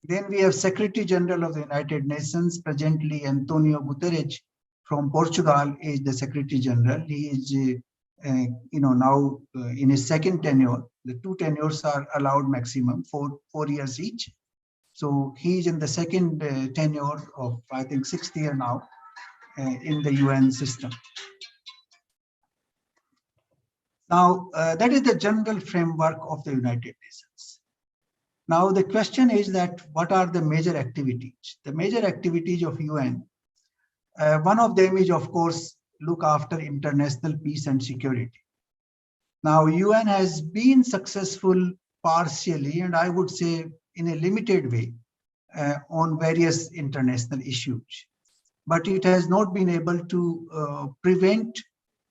Then we have Secretary General of the United Nations, presently Antonio Guterres from Portugal is the Secretary General. He is now in his second tenure. The 2 tenures are allowed maximum, 4 years each. So he is in the second tenure of, I think, 6th year now in the UN system. Now, that is the general framework of the United Nations. Now, the question is that what are the major activities? The major activities of UN, one of them is, of course, look after international peace and security. Now, UN has been successful partially, and I would say in a limited way, on various international issues. But it has not been able to prevent,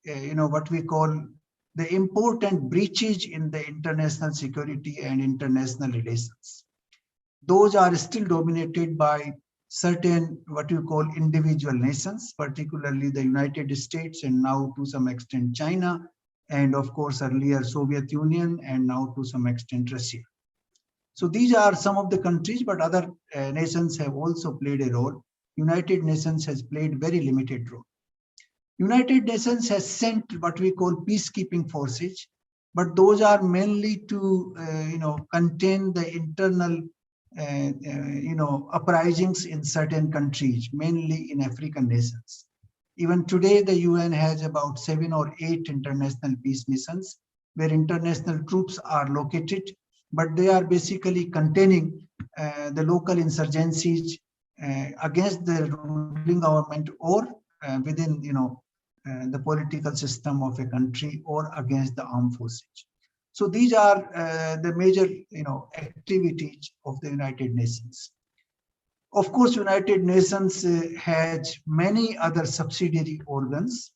what we call the important breaches in the international security and international relations. Those are still dominated by certain what you call individual nations, particularly the United States and now to some extent China, and of course earlier Soviet Union and now to some extent Russia. So these are some of the countries, but other nations have also played a role. United Nations has played very limited role. United Nations has sent what we call peacekeeping forces, but those are mainly to contain the internal uprisings in certain countries, mainly in African nations. Even today, the UN has about 7 or 8 international peace missions where international troops are located, but they are basically containing the local insurgencies against the ruling government or within the political system of a country or against the armed forces. So these are the major activities of the United Nations. Of course, United Nations has many other subsidiary organs.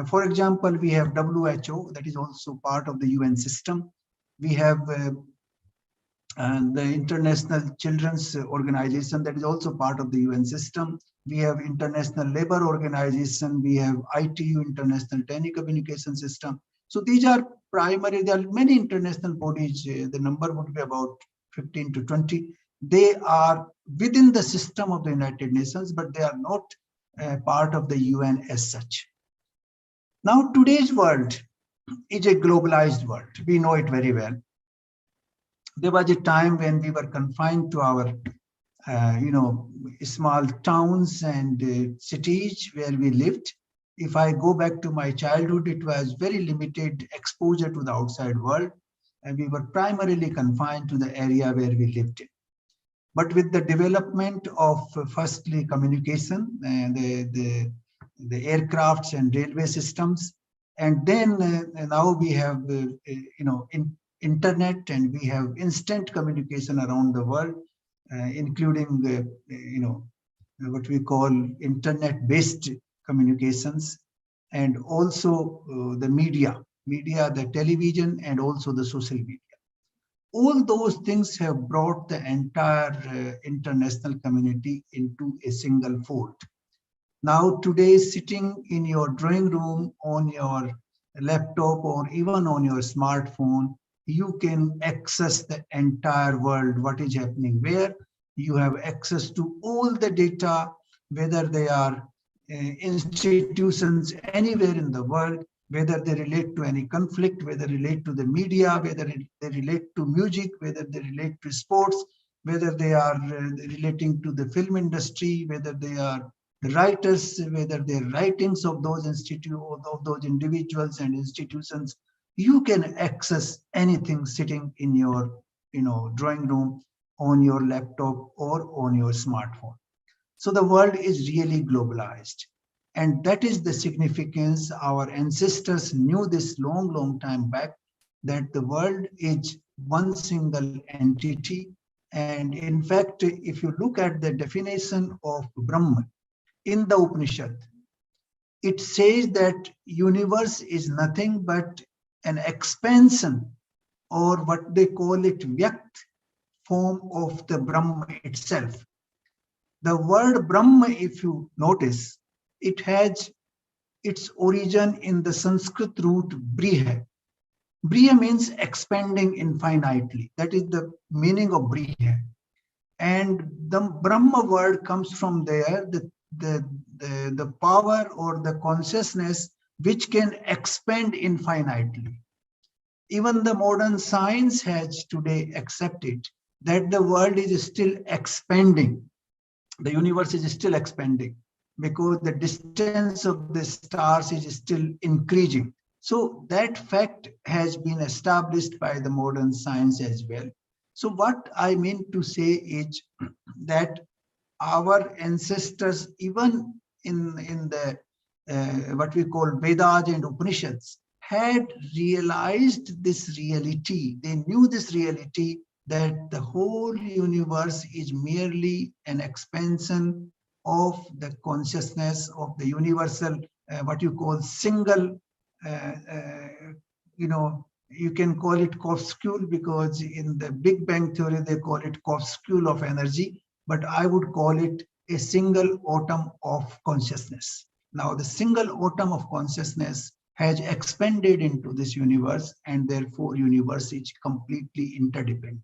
For example, we have WHO, that is also part of the UN system. We have the International Children's Organization, that is also part of the UN system. We have International Labour Organization. We have ITU, International Telecommunication System. So these are primary. There are many international bodies. The number would be about 15 to 20. They are within the system of the United Nations, but they are not part of the UN as such. Now, today's world is a globalized world. We know it very well. There was a time when we were confined to our small towns and cities where we lived. If I go back to my childhood, it was very limited exposure to the outside world, and we were primarily confined to the area where we lived in. But with the development of firstly communication and the aircrafts and railway systems, and then now we have internet, and we have instant communication around the world, including what we call internet-based communications, and also the media, the television, and also the social media. All those things have brought the entire international community into a single fold. Now, today, sitting in your drawing room on your laptop or even on your smartphone, you can access the entire world, what is happening where. You have access to all the data, whether they are institutions anywhere in the world, whether they relate to any conflict, whether they relate to the media, whether they relate to music, whether they relate to sports, whether they are relating to the film industry, whether they are writers, whether they're writings of those of those individuals and institutions. You can access anything sitting in your drawing room, on your laptop, or on your smartphone. So the world is really globalized. And that is the significance. Our ancestors knew this long time back, that the world is one single entity. And in fact, if you look at the definition of Brahman in the Upanishad, it says that universe is nothing but an expansion, or what they call it, Vyakt form of the Brahma itself. The word Brahma, if you notice, it has its origin in the Sanskrit root Briha. Briha means expanding infinitely. That is the meaning of Briha. And the Brahma word comes from there, the power or the consciousness which can expand infinitely. Even the modern science has today accepted that the world is still expanding. The universe is still expanding because the distance of the stars is still increasing. So that fact has been established by the modern science as well. So what I mean to say is that our ancestors, even in the what we call Vedas and Upanishads, had realized this reality. They knew this reality, that the whole universe is merely an expansion of the consciousness of the universal, what you call single, you can call it corpuscle, because in the Big Bang theory, they call it corpuscle of energy, but I would call it a single atom of consciousness. Now, the single atom of consciousness has expanded into this universe, and therefore universe is completely interdependent.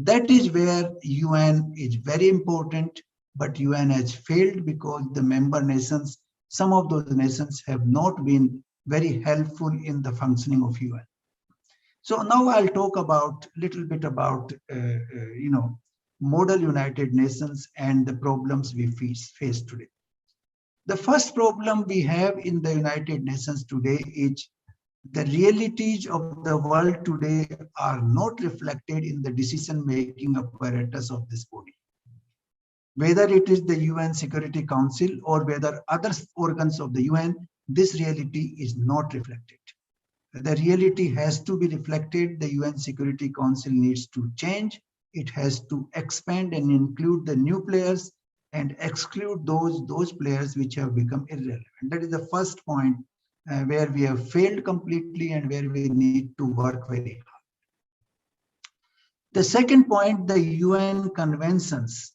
That is where UN is very important, but UN has failed because the member nations, some of those nations have not been very helpful in the functioning of UN. So now I'll talk about little bit about model United Nations and the problems we face today. The first problem we have in the United Nations today is the realities of the world today are not reflected in the decision-making apparatus of this body. Whether it is the UN Security Council or whether other organs of the UN, this reality is not reflected. The reality has to be reflected. The UN Security Council needs to change. It has to expand and include the new players and exclude those players which have become irrelevant. That is the first point where we have failed completely and where we need to work very hard. The second point, the UN conventions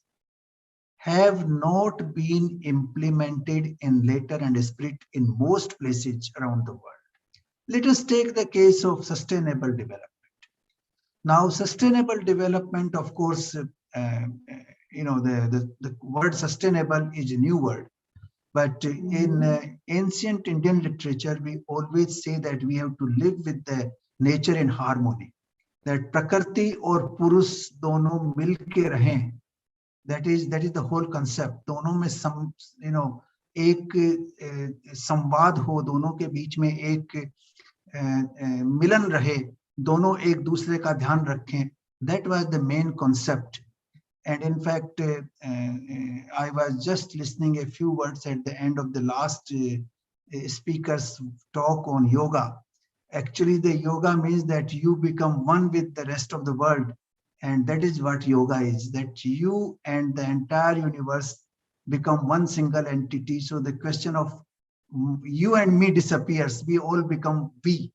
have not been implemented in letter and spirit in most places around the world. Let us take the case of sustainable development. Now, sustainable development, of course, the word sustainable is a new word. But in ancient Indian literature, we always say that we have to live with the nature in harmony. That Prakriti or Purus dono milke rahein. That is the whole concept. दोनों में एक संवाद हो, दोनों के बीच में एक मिलन रहे, दोनों एक दूसरे का ध्यान रखें. That was the main concept. And in fact, I was just listening a few words at the end of the last speaker's talk on yoga. Actually, the yoga means that you become one with the rest of the world. And that is what yoga is, that you and the entire universe become one single entity. So the question of you and me disappears. We all become we.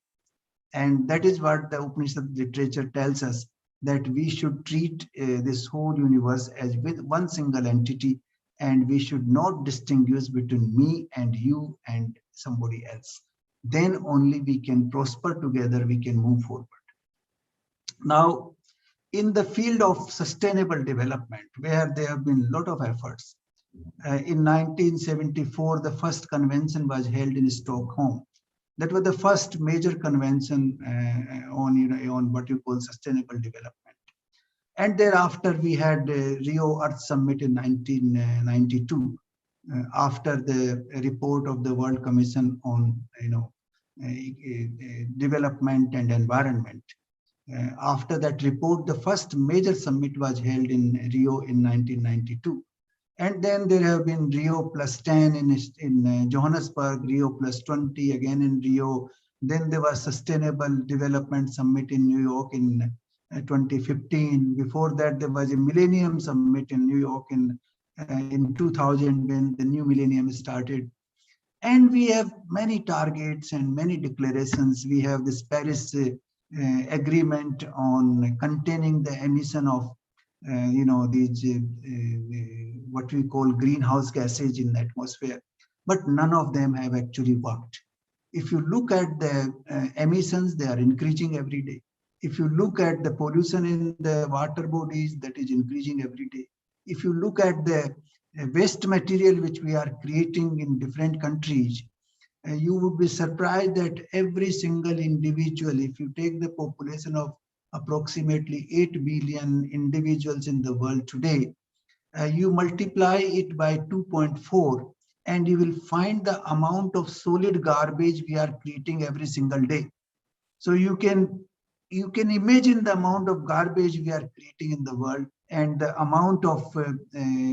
And that is what the Upanishad literature tells us, that we should treat this whole universe as with one single entity, and we should not distinguish between me and you and somebody else. Then only we can prosper together, we can move forward. Now, in the field of sustainable development, where there have been a lot of efforts, in 1974, the first convention was held in Stockholm. That was the first major convention on what you call sustainable development. And thereafter, we had Rio Earth Summit in 1992, after the report of the World Commission on development and environment. After that report, the first major summit was held in Rio in 1992. And then there have been Rio plus 10 in Johannesburg, Rio plus 20 again in Rio. Then there was Sustainable Development Summit in New York in 2015. Before that, there was a Millennium Summit in New York in 2000, when the new millennium started. And we have many targets and many declarations. We have this Paris agreement on containing the emission of these what we call greenhouse gases in the atmosphere, but none of them have actually worked. If you look at the emissions, they are increasing every day. If you look at the pollution in the water bodies, that is increasing every day. If you look at the waste material which we are creating in different countries, you would be surprised that every single individual, if you take the population of approximately 8 billion individuals in the world today, you multiply it by 2.4, and you will find the amount of solid garbage we are creating every single day. So you can imagine the amount of garbage we are creating in the world, and the amount of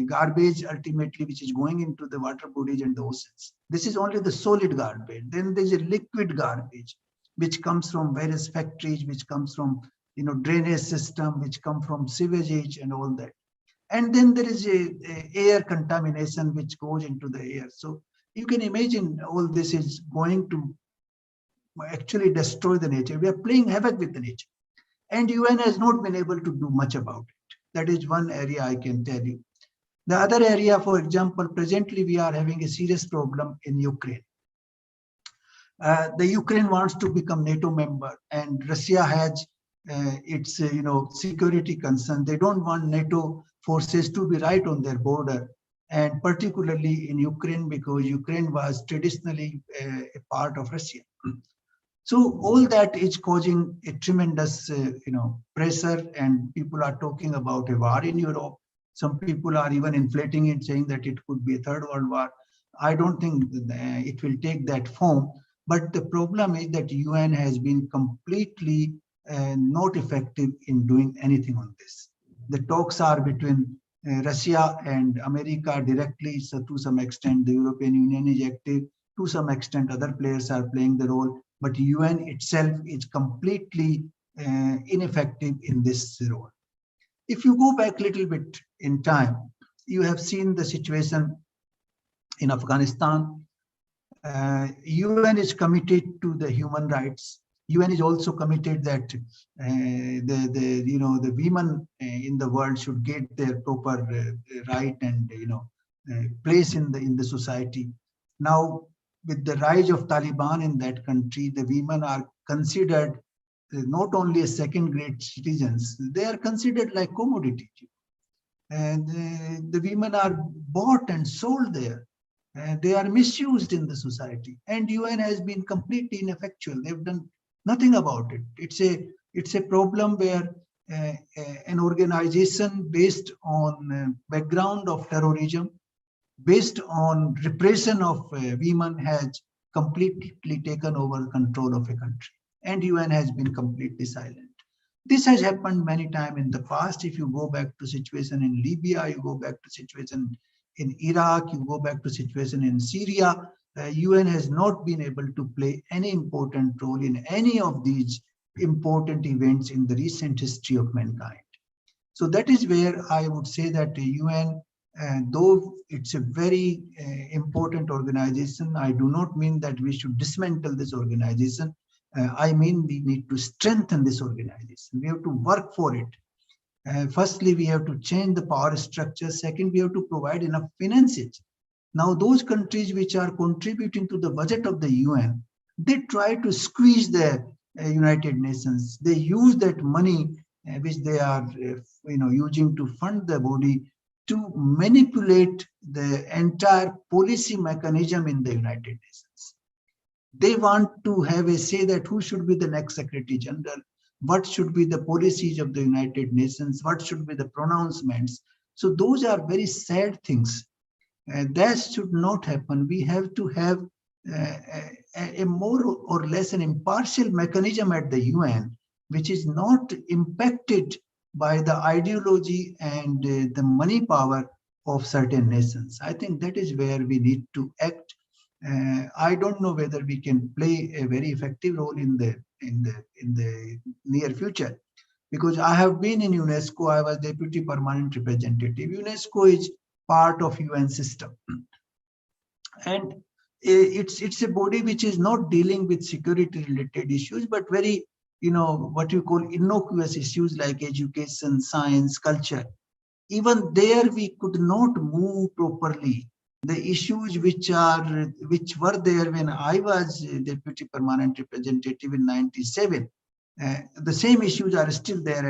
garbage ultimately which is going into the water bodies and the oceans. This is only the solid garbage. Then there's a liquid garbage which comes from various factories, which comes from drainage system, which come from sewage and all that. And then there is a air contamination which goes into the air. So you can imagine all this is going to actually destroy the nature. We are playing havoc with the nature, and UN has not been able to do much about it. That is one area I can tell you. The other area, for example, presently we are having a serious problem in Ukraine. The Ukraine wants to become NATO member, and Russia has its security concern. They don't want NATO forces to be right on their border, and particularly in Ukraine, because Ukraine was traditionally a part of Russia. So all that is causing a tremendous pressure, and people are talking about a war in Europe. Some people are even inflating it, saying that it could be a third world war. I don't think it will take that form. But the problem is that UN has been completely not effective in doing anything on this. The talks are between Russia and America directly, so to some extent the European Union is active, to some extent other players are playing the role, but UN itself is completely ineffective in this role. If you go back a little bit in time, you have seen the situation in Afghanistan. UN is committed to the human rights. UN is also committed that the women in the world should get their proper right and place in the society. Now, with the rise of Taliban in that country, the women are considered not only as second-grade citizens, they are considered like commodity. And the women are bought and sold there. They are misused in the society, and UN has been completely ineffectual. They've done nothing about it. It's a problem where an organization based on background of terrorism, based on repression of women, has completely taken over control of a country, and UN has been completely silent. This has happened many times in the past. If you go back to situation in Libya, you go back to situation in Iraq, you go back to situation in Syria, UN has not been able to play any important role in any of these important events in the recent history of mankind. So that is where I would say that the UN, though it's a very important organization, I do not mean that we should dismantle this organization. I mean, we need to strengthen this organization. We have to work for it. Firstly, we have to change the power structure. Second, we have to provide enough finances. Now, those countries which are contributing to the budget of the UN, they try to squeeze the United Nations. They use that money which they are using to fund the body to manipulate the entire policy mechanism in the United Nations. They want to have a say that who should be the next Secretary General, what should be the policies of the United Nations, what should be the pronouncements. So those are very sad things. That should not happen. We have to have a more or less an impartial mechanism at the UN, which is not impacted by the ideology and the money power of certain nations. I think that is where we need to act. I don't know whether we can play a very effective role in the near future, because I have been in UNESCO. I was deputy permanent representative. UNESCO is part of UN system, and it's a body which is not dealing with security related issues, but very what you call innocuous issues like education, science, culture. Even there we could not move properly. The issues which were there when I was deputy permanent representative in '97, the same issues are still there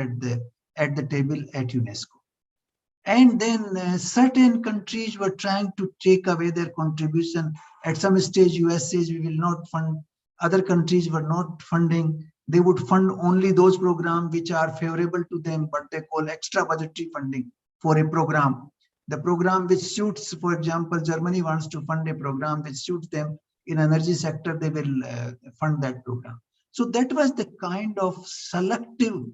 at the table at UNESCO. And then certain countries were trying to take away their contribution. At some stage, US says we will not fund. Other countries were not funding. They would fund only those programs which are favorable to them, but they call extra budgetary funding for a program. The program which suits, for example, Germany wants to fund a program which suits them in energy sector, they will fund that program. So that was the kind of selective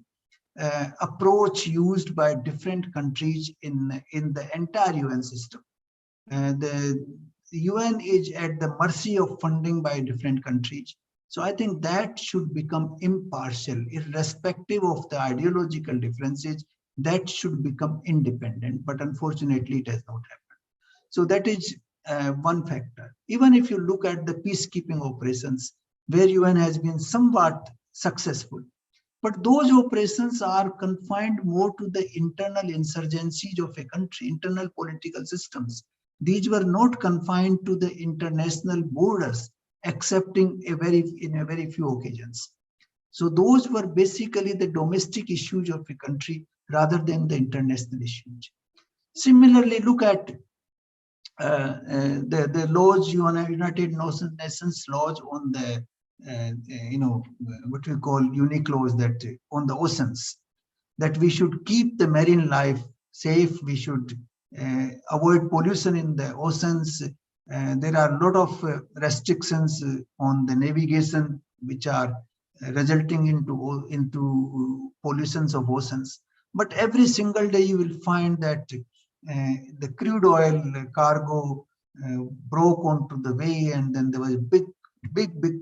approach used by different countries in the entire UN system. The UN is at the mercy of funding by different countries. So I think that should become impartial, irrespective of the ideological differences. That should become independent, but unfortunately it has not happened. So that is one factor. Even if you look at the peacekeeping operations, where UN has been somewhat successful, but those operations are confined more to the internal insurgencies of a country, internal political systems. These were not confined to the international borders, excepting in a very few occasions. So those were basically the domestic issues of a country rather than the international issues. Similarly, look at the laws, United Nations laws on the what we call unique laws that on the oceans, that we should keep the marine life safe. We should avoid pollution in the oceans. There are a lot of restrictions on the navigation, which are resulting into pollutions of oceans. But every single day you will find that the crude oil cargo broke onto the way, and then there was big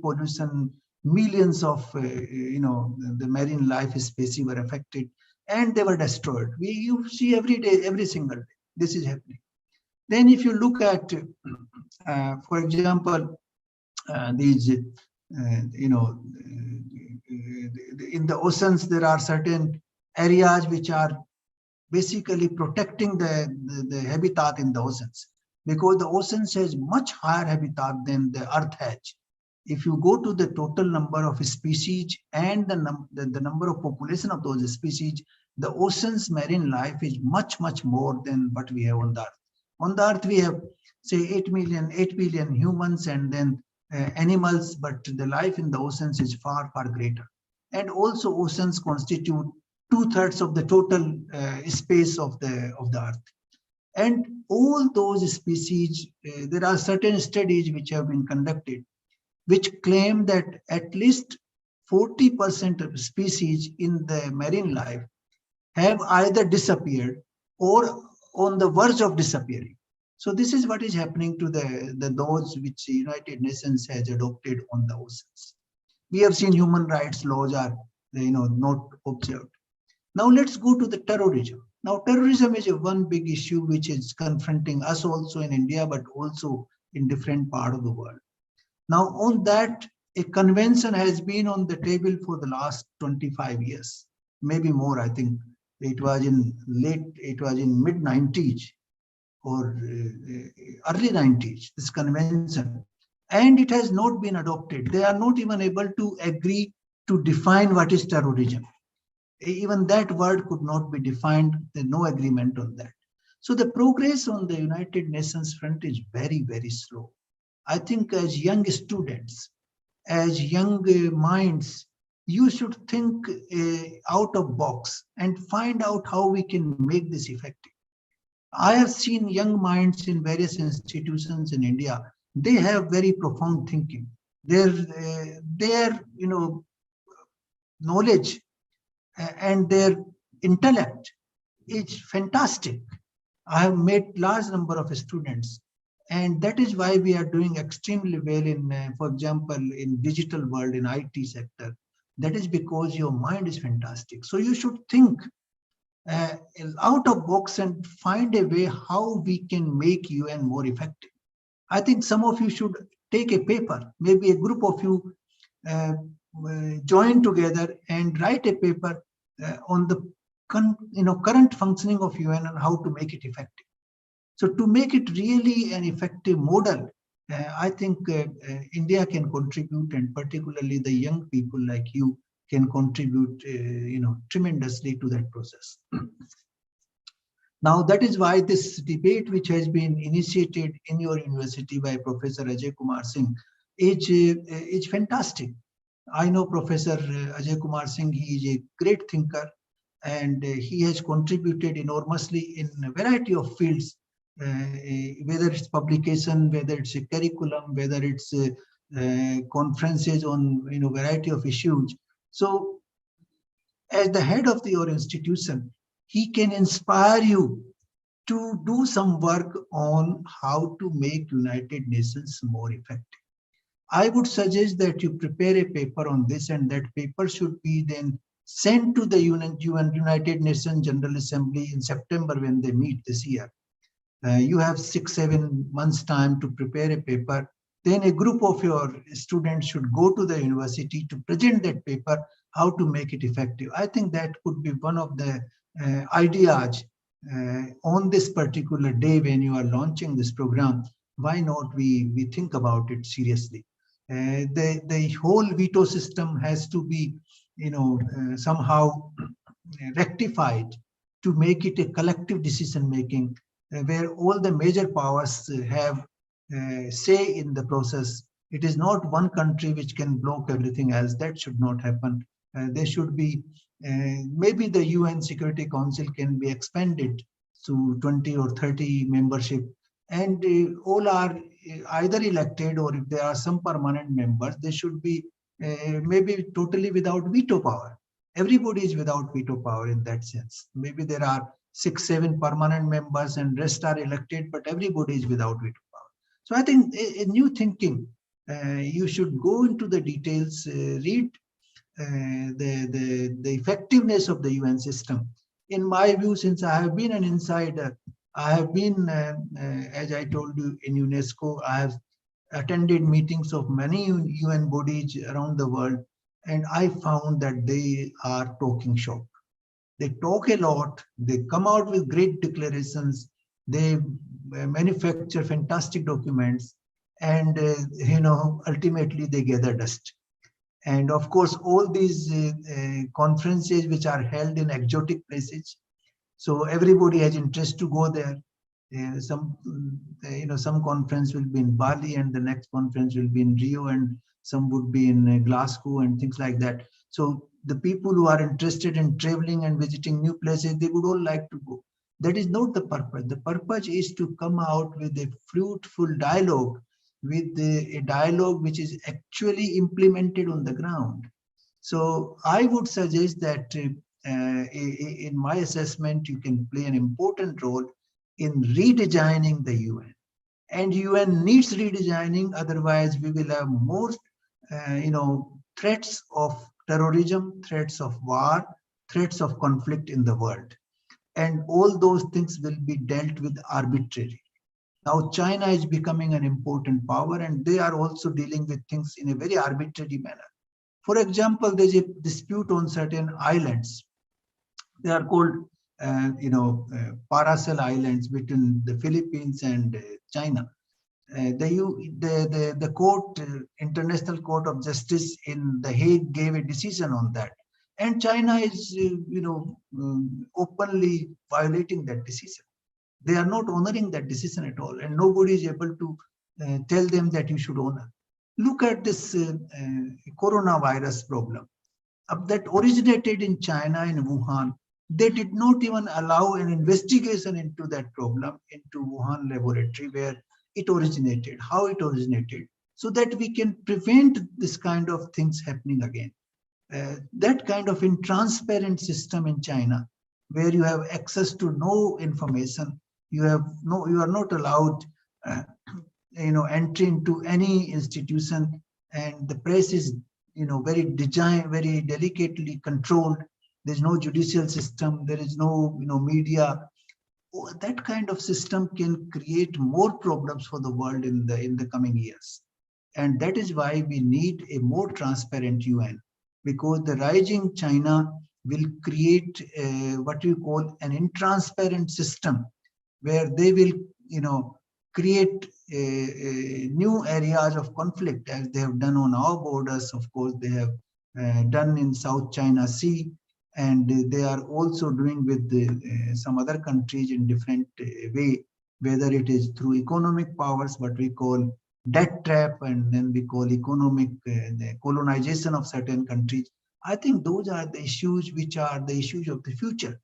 pollution. Millions of the marine life species were affected, and they were destroyed. You see every day, every single day, this is happening. Then if you look at, for example, these, in the oceans, there are certain areas which are basically protecting the habitat in the oceans, because the oceans has much higher habitat than the earth has. If you go to the total number of species and the number of population of those species, the ocean's marine life is much more than what we have on the earth. On the earth, we have, say, 8 billion humans and then animals, but the life in the oceans is far greater. And also oceans constitute 2/3 of the total space of the Earth. And all those species, there are certain studies which have been conducted, which claim that at least 40% of species in the marine life have either disappeared or on the verge of disappearing. So this is what is happening to the laws which the United Nations has adopted on the oceans. We have seen human rights laws are not observed. Now let's go to the terrorism. Now terrorism is one big issue which is confronting us also in India, but also in different parts of the world. Now on that, a convention has been on the table for the last 25 years, maybe more. I think it was in mid-90s or early 90s, this convention, and it has not been adopted. They are not even able to agree to define what is terrorism. Even that word could not be defined. There's no agreement on that. So the progress on the United Nations front is very, very slow. I think as young students, as young minds, you should think out of box and find out how we can make this effective. I have seen young minds in various institutions in India. They have very profound thinking. Their knowledge and their intellect is fantastic. I have met large number of students, and that is why we are doing extremely well in, for example, in digital world, in IT sector. That is because your mind is fantastic. So you should think out of box and find a way how we can make UN more effective. I think some of you should take a paper, maybe a group of you join together and write a paper on the current functioning of UN and how to make it effective. So to make it really an effective model, I think India can contribute, and particularly the young people like you can contribute tremendously to that process. Now that is why this debate, which has been initiated in your university by Professor Ajay Kumar Singh, is fantastic. I know Professor Ajay Kumar Singh. He is a great thinker, and he has contributed enormously in a variety of fields, whether it's publication, whether it's a curriculum, whether it's conferences on variety of issues. So as the head of your institution, he can inspire you to do some work on how to make United Nations more effective. I would suggest that you prepare a paper on this, and that paper should be then sent to the United Nations General Assembly in September when they meet this year. You have 6-7 months time to prepare a paper. Then a group of your students should go to the university to present that paper, how to make it effective. I think that could be one of the ideas on this particular day when you are launching this program. Why not we think about it seriously? The whole veto system has to be somehow rectified to make it a collective decision making, where all the major powers have say in the process. It is not one country which can block everything else. That should not happen. There should be maybe the UN Security Council can be expanded to 20 or 30 membership, and all are either elected, or if there are some permanent members, they should be maybe totally without veto power. Everybody is without veto power in that sense. Maybe there are 6-7 permanent members and rest are elected, but everybody is without veto power. So I think a new thinking, you should go into the details, read the effectiveness of the UN system. In my view, since I have been an insider, I have been, as I told you, in UNESCO. I have attended meetings of many UN bodies around the world, and I found that they are talking shop. They talk a lot, they come out with great declarations, they manufacture fantastic documents, and ultimately they gather dust. And of course, all these conferences which are held in exotic places, so everybody has interest to go there. Some conference will be in Bali, and the next conference will be in Rio, and some would be in Glasgow and things like that. So the people who are interested in traveling and visiting new places, they would all like to go. That is not the purpose. The purpose is to come out with a fruitful dialogue, with a dialogue which is actually implemented on the ground. So I would suggest that in my assessment, you can play an important role in redesigning the UN. And UN needs redesigning, otherwise we will have more threats of terrorism, threats of war, threats of conflict in the world. And all those things will be dealt with arbitrarily. Now China is becoming an important power, and they are also dealing with things in a very arbitrary manner. For example, there's a dispute on certain islands. They are called Paracel Islands between the Philippines and China. The court, International Court of Justice in The Hague, gave a decision on that, and China is, openly violating that decision. They are not honoring that decision at all, and nobody is able to tell them that you should honor. Look at this coronavirus problem that originated in China, in Wuhan. They did not even allow an investigation into that problem, into Wuhan laboratory where it originated, how it originated, so that we can prevent this kind of things happening again. That kind of intransparent system in China, where you have access to no information, you are not allowed entry into any institution, and the press is very delicately controlled. There's no judicial system, there is no media. That kind of system can create more problems for the world in the coming years. And that is why we need a more transparent UN, because the rising China will create what you call an intransparent system, where they will create new areas of conflict, as they have done on our borders. Of course, they have done in South China Sea, and they are also doing with some other countries in different way, whether it is through economic powers, what we call debt trap, and then we call economic the colonization of certain countries. I think those are the issues which are the issues of the future.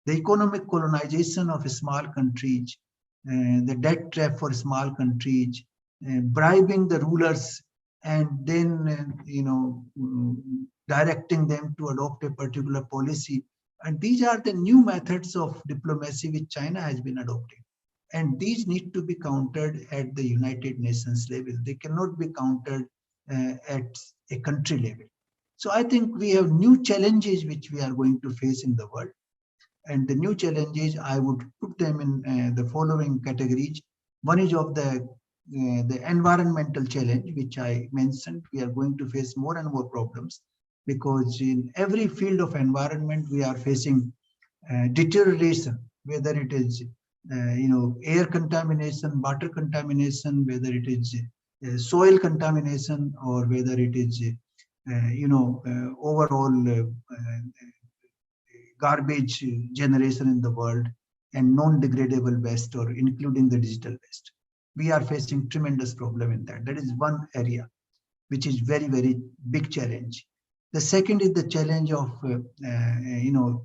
The economic colonization of small countries, the debt trap for small countries, bribing the rulers, and then directing them to adopt a particular policy. And these are the new methods of diplomacy which China has been adopting. And these need to be countered at the United Nations level. They cannot be countered at a country level. So I think we have new challenges which we are going to face in the world. And the new challenges, I would put them in the following categories. One is of the environmental challenge, which I mentioned. We are going to face more and more problems, because in every field of environment, we are facing deterioration, whether it is air contamination, water contamination, whether it is soil contamination, or whether it is overall garbage generation in the world, and non-degradable waste, or including the digital waste. We are facing tremendous problem in that. That is one area which is very, very big challenge. The second is the challenge of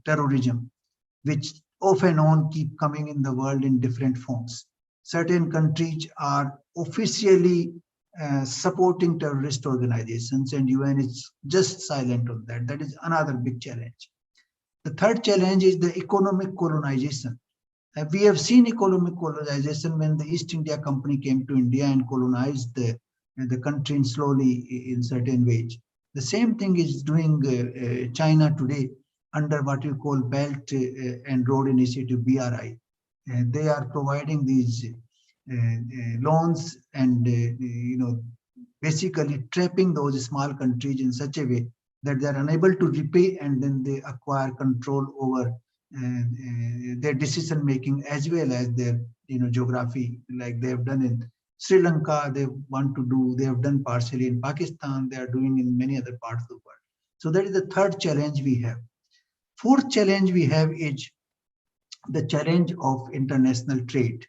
terrorism, which off and on keep coming in the world in different forms. Certain countries are officially supporting terrorist organizations, and UN is just silent on that. That is another big challenge. The third challenge is the economic colonization. We have seen economic colonization when the East India Company came to India and colonized the country slowly in certain ways. The same thing is doing China today under what you call Belt and Road Initiative, BRI. They are providing these loans and basically trapping those small countries in such a way that they are unable to repay, and then they acquire control over their decision making as well as their geography, like they have done in Sri Lanka. They have done partially in Pakistan. They are doing in many other parts of the world. So that is the third challenge we have. Fourth challenge we have is the challenge of international trade.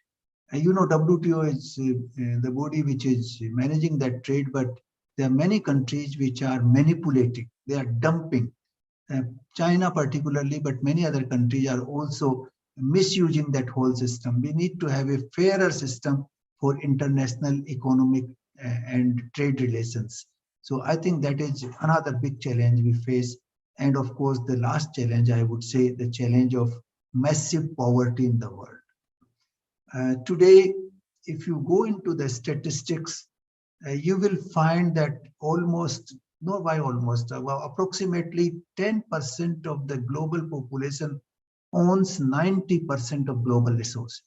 WTO is the body which is managing that trade, but there are many countries which are manipulating. They are dumping China particularly, but many other countries are also misusing that whole system. We need to have a fairer system for international economic and trade relations. So I think that is another big challenge we face. And of course, the last challenge, I would say, the challenge of massive poverty in the world. Today, if you go into the statistics, you will find that approximately 10% of the global population owns 90% of global resources,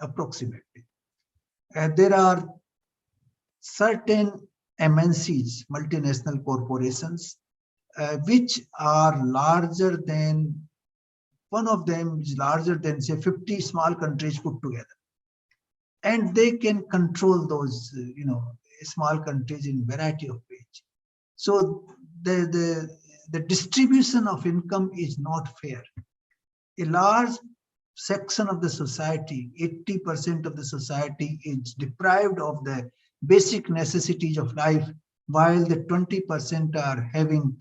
approximately. And there are certain MNCs, multinational corporations, which are larger than, one of them is larger than, say, 50 small countries put together. And they can control those, small countries in variety of ways. So the distribution of income is not fair. A large section of the society, 80% of the society, is deprived of the basic necessities of life, while the 20% are having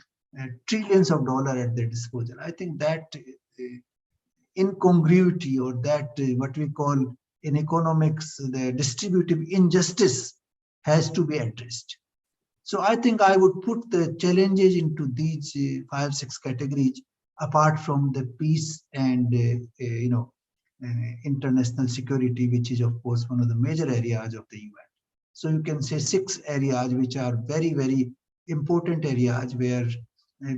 trillions of dollars at their disposal. I think that incongruity, or that what we call in economics the distributive injustice, has to be addressed. So I think I would put the challenges into these 5-6 categories, apart from the peace and international security, which is of course one of the major areas of the UN. So you can say 6 areas which are very, very important areas where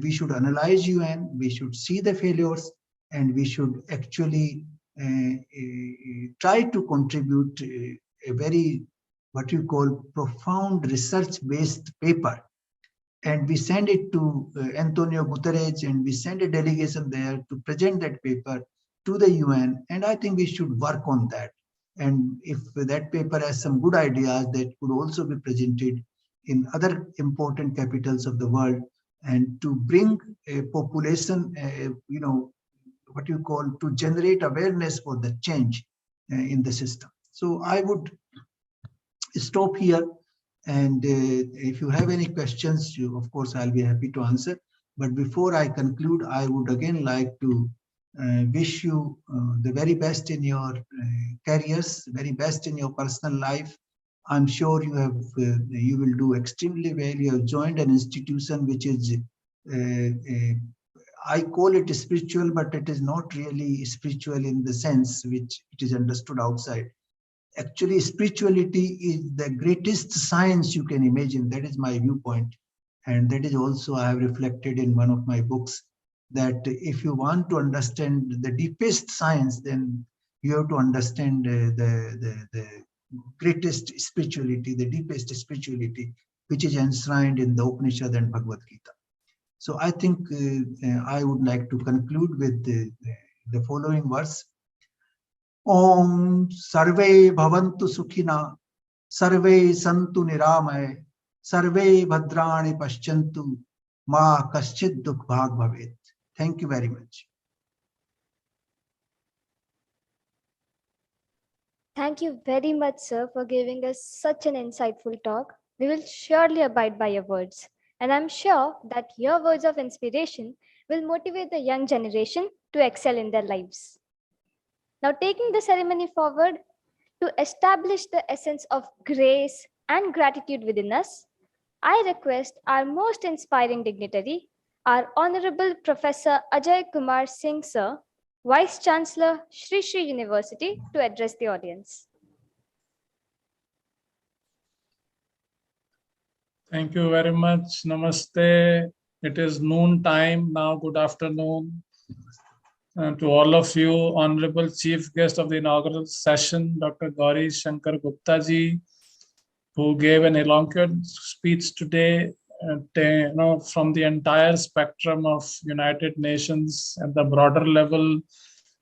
we should analyze UN, we should see the failures, and we should actually try to contribute a very, what you call, profound research-based paper. And we send it to Antonio Guterres, and we send a delegation there to present that paper to the UN. And I think we should work on that. And if that paper has some good ideas, that could also be presented in other important capitals of the world, and to bring a population, what you call, to generate awareness for the change in the system. So I would stop here. And if you have any questions, of course, I'll be happy to answer. But before I conclude, I would again like to wish you the very best in your careers, very best in your personal life. I'm sure you will do extremely well. You have joined an institution which is, I call it spiritual, but it is not really spiritual in the sense which it is understood outside. Actually, spirituality is the greatest science you can imagine. That is my viewpoint. And that is also, I have reflected in one of my books, that if you want to understand the deepest science, then you have to understand the greatest spirituality, the deepest spirituality, which is enshrined in the Upanishad and Bhagavad Gita. So I think I would like to conclude with the following verse. Om Sarve Bhavantu Sukhina, Sarve Santu Niramay, Sarve Bhadrani Paschantu, Ma Kaschid Dukh Bhag Bhavet. Thank you very much. Thank you very much, sir, for giving us such an insightful talk. We will surely abide by your words. And I'm sure that your words of inspiration will motivate the young generation to excel in their lives. Now, taking the ceremony forward, to establish the essence of grace and gratitude within us, I request our most inspiring dignitary, our Honorable Professor Ajay Kumar Singh, sir, Vice Chancellor, Shri Shri University, to address the audience. Thank you very much. Namaste. It is noon time now. Good afternoon. And to all of you, Honorable Chief Guest of the inaugural session, Dr. Gauri Shankar Gupta ji, who gave an elongated speech today, from the entire spectrum of United Nations at the broader level,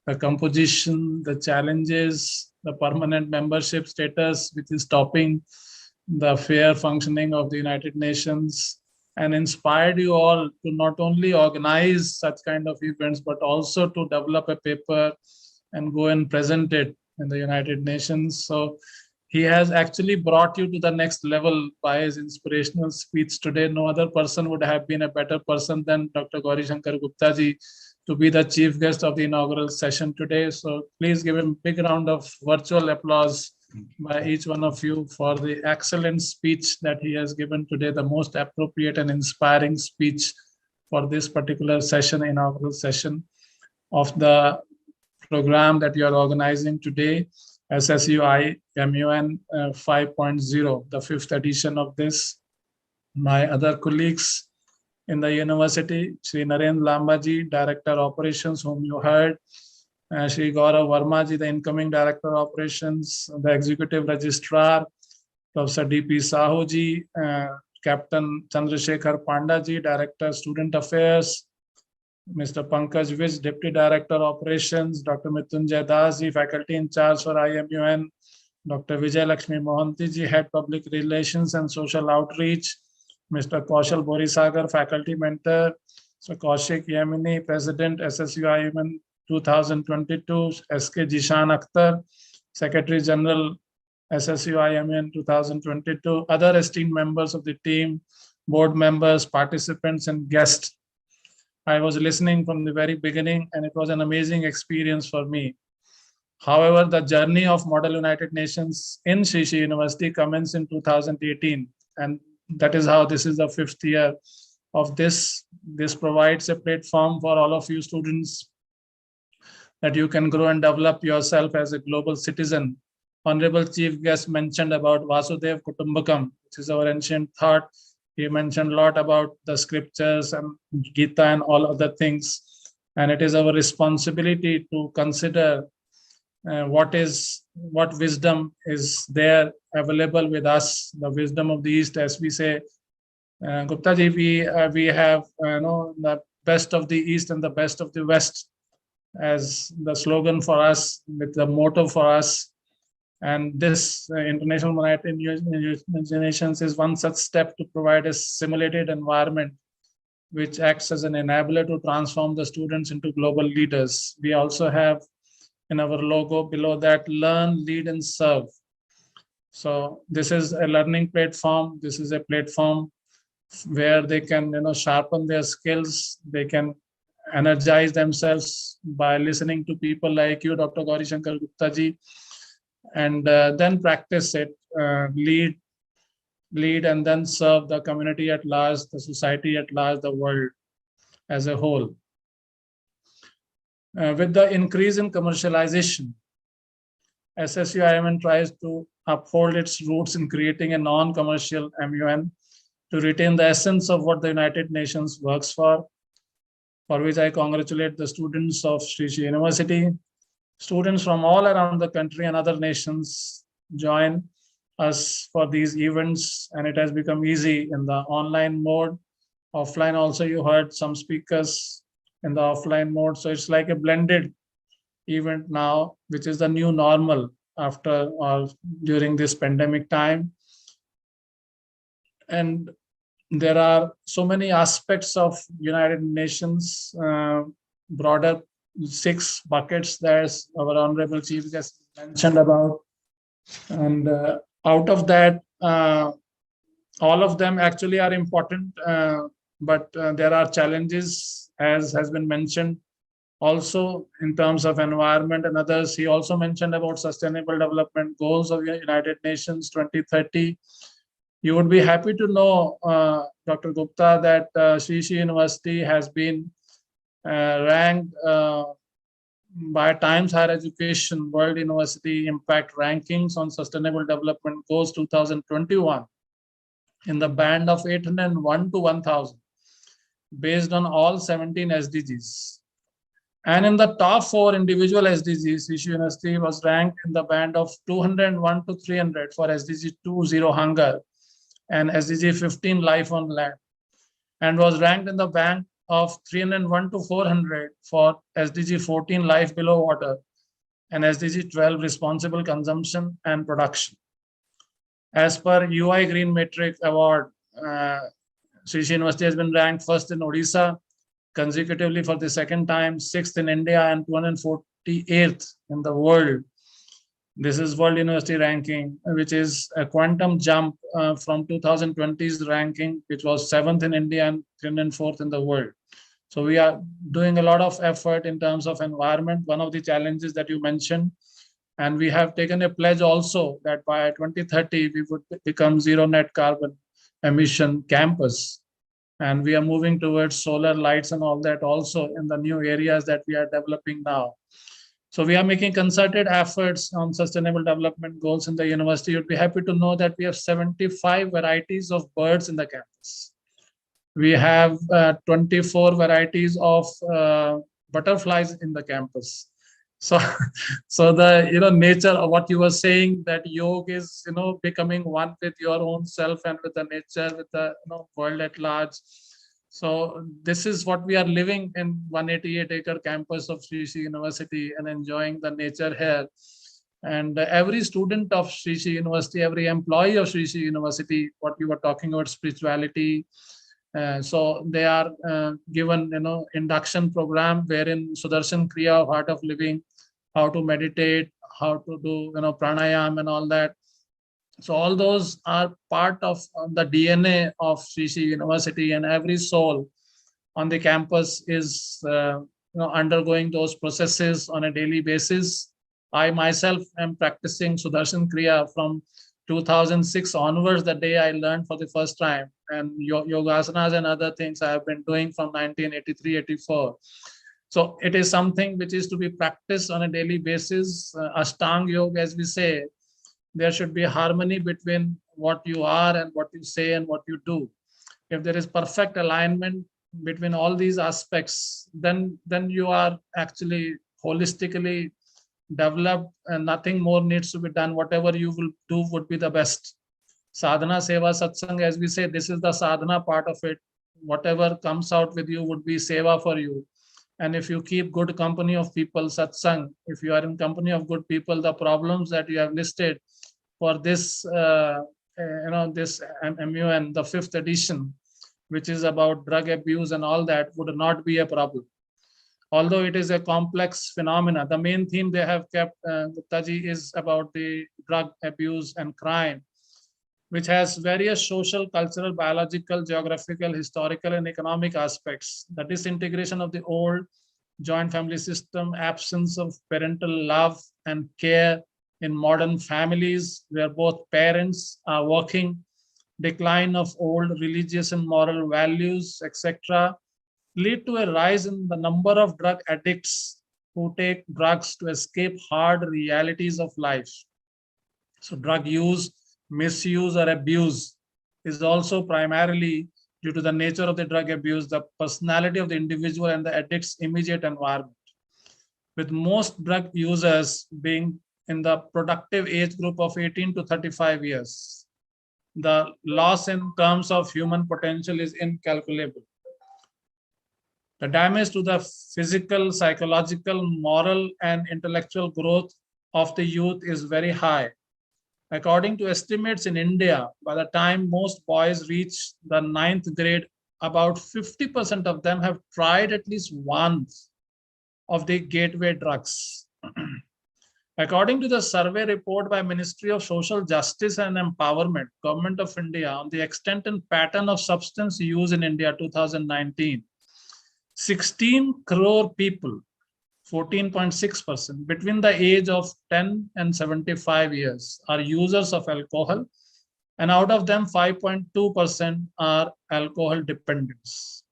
the composition, the challenges, the permanent membership status, which is topping the fair functioning of the United Nations, and inspired you all to not only organize such kind of events, but also to develop a paper and go and present it in the United Nations. So he has actually brought you to the next level by his inspirational speech today. No other person would have been a better person than Dr. Gauri Shankar Gupta ji to be the chief guest of the inaugural session today. So please give him a big round of virtual applause by each one of you for the excellent speech that he has given today, the most appropriate and inspiring speech for this particular session, inaugural session of the program that you are organizing today, SSUIMUN 5.0, the fifth edition of this. My other colleagues in the university, Sri Narendra Lambaji, Director Operations, whom you heard, Sri Gaurav Verma ji, the incoming Director Operations, the Executive Registrar, Professor D.P. Sahu ji, Captain Chandrasekhar Panda ji, Director Student Affairs, Mr. Pankaj Vij, Deputy Director Operations, Dr. Mrityunjay Das ji, Faculty in charge for IMUN, Dr. Vijay Lakshmi Mohanty ji, Head Public Relations and Social Outreach, Mr. Kaushal Borisagar, Faculty Mentor, Sir Kaushik Yamini, President, SSUIMUN 2022, SK Jishan Akhtar, Secretary General, SSUIMUN 2022, other esteemed members of the team, board members, participants, and guests. I was listening from the very beginning, and it was an amazing experience for me. However, the journey of Model United Nations in Sri Sri University commenced in 2018, and that is how this is the fifth year of this. This provides a platform for all of you students that you can grow and develop yourself as a global citizen. Honorable Chief Guest mentioned about Vasudev Kutumbakam, which is our ancient thought. He mentioned a lot about the scriptures and Gita and all other things. And it is our responsibility to consider what wisdom is there available with us, the wisdom of the East, as we say. Gupta ji, we have the best of the East and the best of the West as the slogan for us, with the motto for us. And this International United Nations is one such step to provide a simulated environment which acts as an enabler to transform the students into global leaders. We also have in our logo below that, learn, lead, and serve. So this is a learning platform. This is a platform where they can sharpen their skills. They can energize themselves by listening to people like you, Dr. Gauri Shankar Gupta ji, and then practice it, lead and then serve the community at large, the society at large, the world as a whole. With the increase in commercialization, SSUIMUN tries to uphold its roots in creating a non-commercial MUN to retain the essence of what the United Nations works for which I congratulate the students of Sri Sri University. Students from all around the country and other nations join us for these events, and it has become easy in the online mode. Offline also, you heard some speakers in the offline mode. So it's like a blended event now, which is the new normal after or during this pandemic time. And there are so many aspects of United Nations, broader 6 buckets that our Honorable Chief Guest mentioned about. And out of that, all of them actually are important, but there are challenges, as has been mentioned, also in terms of environment and others. He also mentioned about Sustainable Development Goals of the United Nations 2030. You would be happy to know, Dr. Gupta, that Sri Sri University has been ranked by Times Higher Education World University Impact Rankings on Sustainable Development Goals 2021 in the band of 801 to 1000, based on all 17 SDGs. And in the top 4 individual SDGs, Sri Sri University was ranked in the band of 201 to 300 for SDG 2, Zero Hunger, and SDG 15, Life on Land, and was ranked in the band of 301 to 400 for SDG 14, Life Below Water, and SDG 12, Responsible Consumption and Production. As per UI Green Metric Award, Sri Sri University has been ranked first in Odisha, consecutively for the 2nd time, 6th in India, and 248th in the world. This is World University ranking, which is a quantum jump from 2020's ranking, which was 7th in India and 304th in the world. So we are doing a lot of effort in terms of environment, one of the challenges that you mentioned. And we have taken a pledge also that by 2030, we would become zero net carbon emission campus. And we are moving towards solar lights and all that also in the new areas that we are developing now. So we are making concerted efforts on sustainable development goals in the university. You'd be happy to know that we have 75 varieties of birds in the campus. We have 24 varieties of butterflies in the campus. So, so the nature of what you were saying, that yoga is becoming one with your own self and with the nature, with the world at large. So this is what we are living in 188-acre campus of Sri Sri University and enjoying the nature here. And every student of Sri Sri University, every employee of Sri Sri University, what you were talking about spirituality, so they are given induction program wherein Sudarshan Kriya of Art of Living, how to meditate, how to do pranayam and all that. So all those are part of the DNA of Sri Sri University, and every soul on the campus is undergoing those processes on a daily basis. I myself am practicing Sudarshan Kriya from 2006 onwards, the day I learned for the first time, and yogasanas and other things I have been doing from 1983-84. So it is something which is to be practiced on a daily basis. Ashtanga Yoga, as we say, there should be harmony between what you are and what you say and what you do. If there is perfect alignment between all these aspects, then you are actually holistically developed and nothing more needs to be done. Whatever you will do would be the best. Sadhana, seva, satsang, as we say, this is the sadhana part of it. Whatever comes out with you would be seva for you. And if you keep good company of people, satsang, if you are in company of good people, the problems that you have listed for this, this MUN, the 5th edition, which is about drug abuse and all that, would not be a problem. Although it is a complex phenomena, the main theme they have kept, Guptaji, is about the drug abuse and crime, which has various social, cultural, biological, geographical, historical, and economic aspects. The disintegration of the old joint family system, absence of parental love and care in modern families where both parents are working, decline of old religious and moral values, etc., lead to a rise in the number of drug addicts who take drugs to escape hard realities of life. So drug use, misuse, or abuse is also primarily due to the nature of the drug abuse, the personality of the individual, and the addict's immediate environment. With most drug users being in the productive age group of 18 to 35 years, the loss in terms of human potential is incalculable. The damage to the physical, psychological, moral, and intellectual growth of the youth is very high. According to estimates in India, by the time most boys reach the 9th grade, about 50% of them have tried at least once of the gateway drugs. According to the survey report by Ministry of Social Justice and Empowerment, Government of India, on the extent and pattern of substance use in India 2019, 16 crore people, 14.6%, between the age of 10 and 75 years are users of alcohol, and out of them 5.2% are alcohol dependents.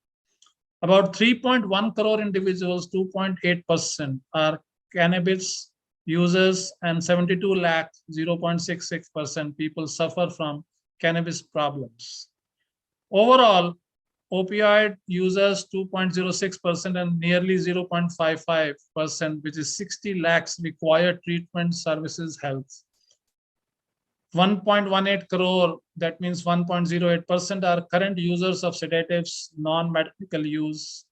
About 3.1 crore individuals, 2.8%, are cannabis users, and 72 lakh, 0.66% people suffer from cannabis problems. Overall, opioid users 2.06% and nearly 0.55%, which is 60 lakhs, require treatment services health. 1.18 crore, that means 1.08%, are current users of sedatives, non-medical use.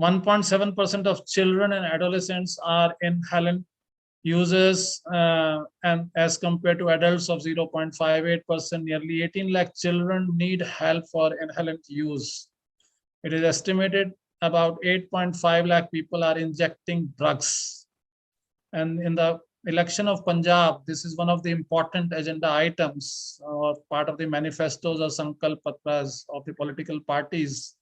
1.7% of children and adolescents are inhalant users, and as compared to adults of 0.58%, nearly 18 lakh children need help for inhalant use. It is estimated about 8.5 lakh people are injecting drugs. And in the election of Punjab, this is one of the important agenda items or part of the manifestos or Sankalp Patras of the political parties.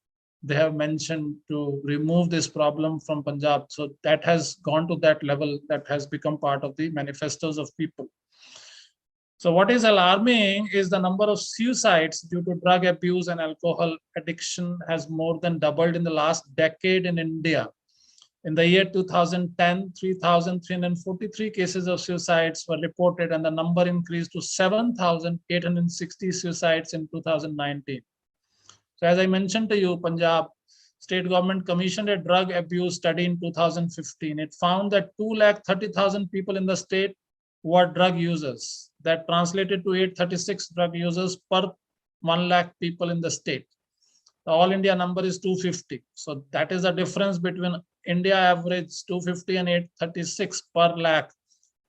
They have mentioned to remove this problem from Punjab. So that has gone to that level, that has become part of the manifestos of people. So what is alarming is the number of suicides due to drug abuse and alcohol addiction has more than doubled in the last decade in India. In the year 2010, 3,343 cases of suicides were reported, and the number increased to 7,860 suicides in 2019. So as I mentioned to you, Punjab state government commissioned a drug abuse study in 2015. It found that 230,000 people in the state were drug users. That translated to 836 drug users per 1 lakh people in the state. The all India number is 250. So that is the difference between India average 250 and 836 per lakh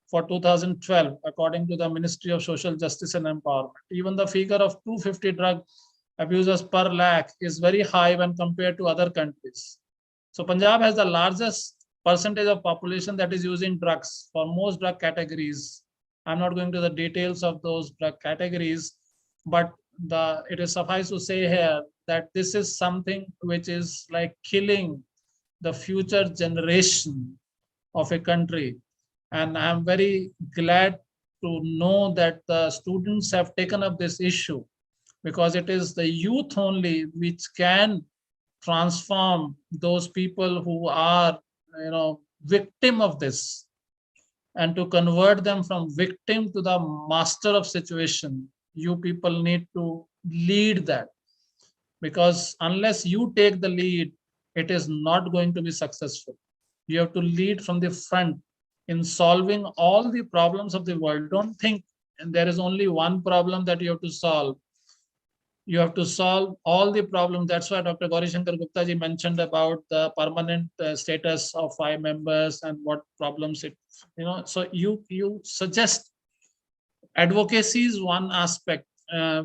for 2012, according to the Ministry of Social Justice and Empowerment. Even the figure of 250 drug abusers per lakh is very high when compared to other countries. So Punjab has the largest percentage of population that is using drugs for most drug categories. I'm not going to the details of those drug categories, but it is suffice to say here that this is something which is like killing the future generation of a country. And I'm very glad to know that the students have taken up this issue, because it is the youth only which can transform those people who are, victim of this, and to convert them from victim to the master of situation. You people need to lead that, because unless you take the lead, it is not going to be successful. You have to lead from the front in solving all the problems of the world. Don't think there is only one problem that you have to solve. You have to solve all the problems. That's why Dr. Gauri Shankar Gupta ji mentioned about the permanent status of 5 members and what problems it, so you suggest advocacy is one aspect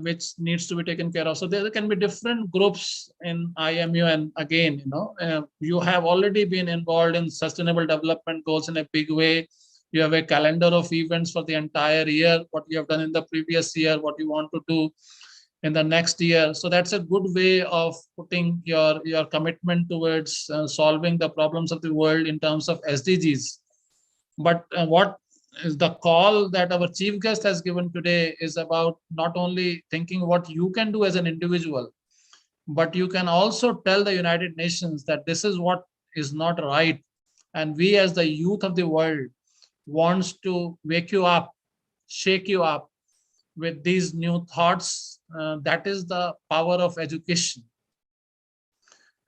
which needs to be taken care of. So there can be different groups in IMUN. Again, you have already been involved in sustainable development goals in a big way. You have a calendar of events for the entire year, what you have done in the previous year, what you want to do in the next year. So that's a good way of putting your commitment towards solving the problems of the world in terms of SDGs. But what is the call that our chief guest has given today is about not only thinking what you can do as an individual, but you can also tell the United Nations that this is what is not right. And we as the youth of the world wants to wake you up, shake you up with these new thoughts. That is the power of education.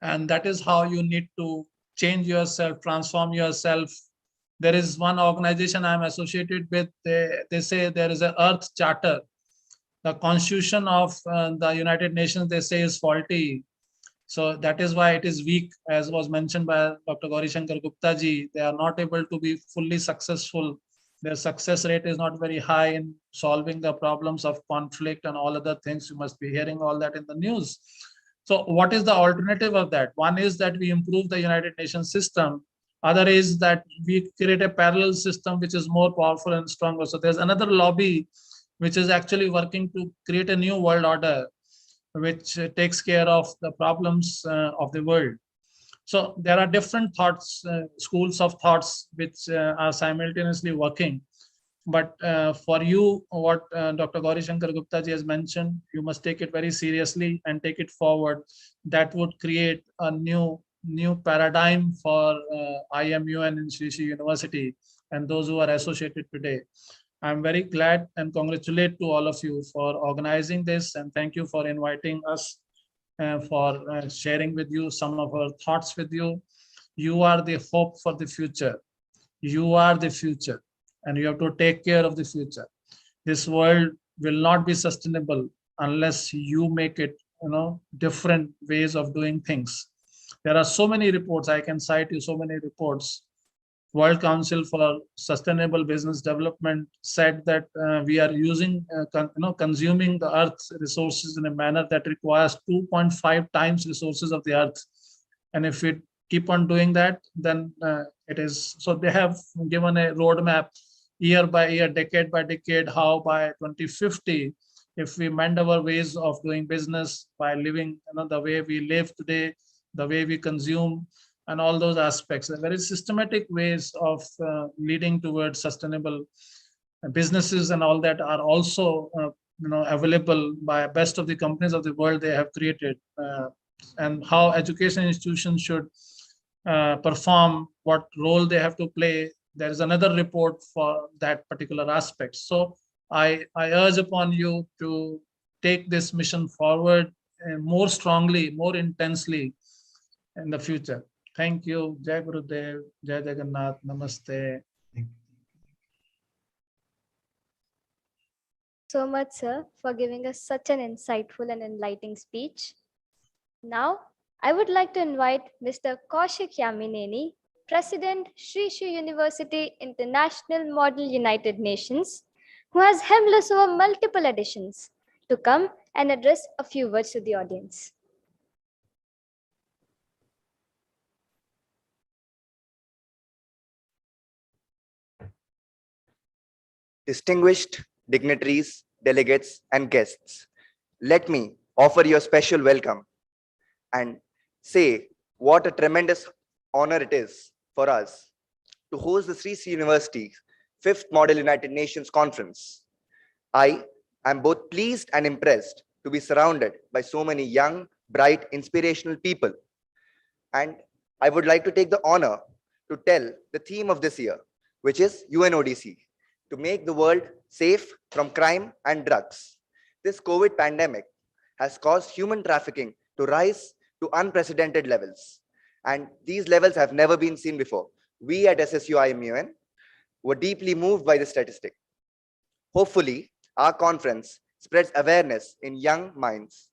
And that is how you need to change yourself, transform yourself. There is one organization I'm associated with. They say there is an Earth Charter. The Constitution of the United Nations, they say, is faulty. So that is why it is weak, as was mentioned by Dr. Gauri Shankar Gupta ji. They are not able to be fully successful. Their success rate is not very high in solving the problems of conflict and all other things. You must be hearing all that in the news. So what is the alternative of that? One is that we improve the United Nations system. Other is that we create a parallel system which is more powerful and stronger. So there's another lobby which is actually working to create a new world order which takes care of the problems of the world. So there are different thoughts, schools of thoughts, which are simultaneously working. But for you, what Dr. Gauri Shankar Gupta ji has mentioned, you must take it very seriously and take it forward. That would create a new paradigm for IMUN and Sri Sri University and those who are associated today. I'm very glad and congratulate to all of you for organizing this, and thank you for inviting us, for sharing with you some of our thoughts with you. You are the hope for the future. You are the future, and you have to take care of the future. This world will not be sustainable unless you make it, different ways of doing things. There are so many reports. I can cite you so many reports. World Council for Sustainable Business Development said that we are using, consuming the Earth's resources in a manner that requires 2.5 times resources of the Earth. And if we keep on doing that, then it is, so they have given a roadmap year by year, decade by decade, how by 2050, if we mend our ways of doing business by living, the way we live today, the way we consume, and all those aspects, very systematic ways of leading towards sustainable businesses and all that are also available by best of the companies of the world they have created, and how education institutions should perform, what role they have to play. There is another report for that particular aspect. So I urge upon you to take this mission forward more strongly, more intensely in the future. Thank you. Jai Gurudev, Jai Jagannath, Namaste. So much, sir, for giving us such an insightful and enlightening speech. Now, I would like to invite Mr. Kaushik Yamineni, President, Sri Sri University International Model United Nations, who has hemmed us over multiple editions, to come and address a few words to the audience. Distinguished dignitaries, delegates, and guests, let me offer you a special welcome and say what a tremendous honor it is for us to host the Sri Sri University's 5th Model United Nations Conference. I am both pleased and impressed to be surrounded by so many young, bright, inspirational people. And I would like to take the honor to tell the theme of this year, which is UNODC, to make the world safe from crime and drugs. This COVID pandemic has caused human trafficking to rise to unprecedented levels. And these levels have never been seen before. We at SSUIMUN were deeply moved by the statistic. Hopefully, our conference spreads awareness in young minds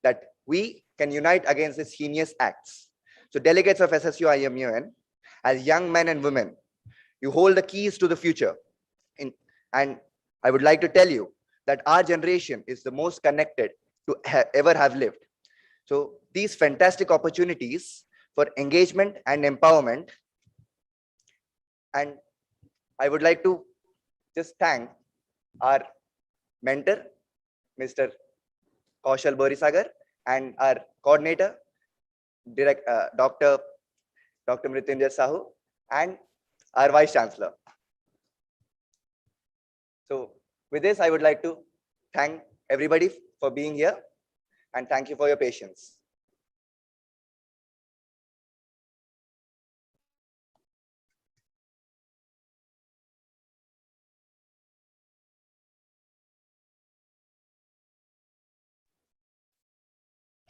that we can unite against these heinous acts. So delegates of SSUIMUN, as young men and women, you hold the keys to the future. And I would like to tell you that our generation is the most connected to ever have lived. So these fantastic opportunities for engagement and empowerment. And I would like to just thank our mentor, Mr. Kaushal Borisagar, and our coordinator, Dr. Mrityunjay Sahu, and our Vice Chancellor. So with this, I would like to thank everybody for being here and thank you for your patience.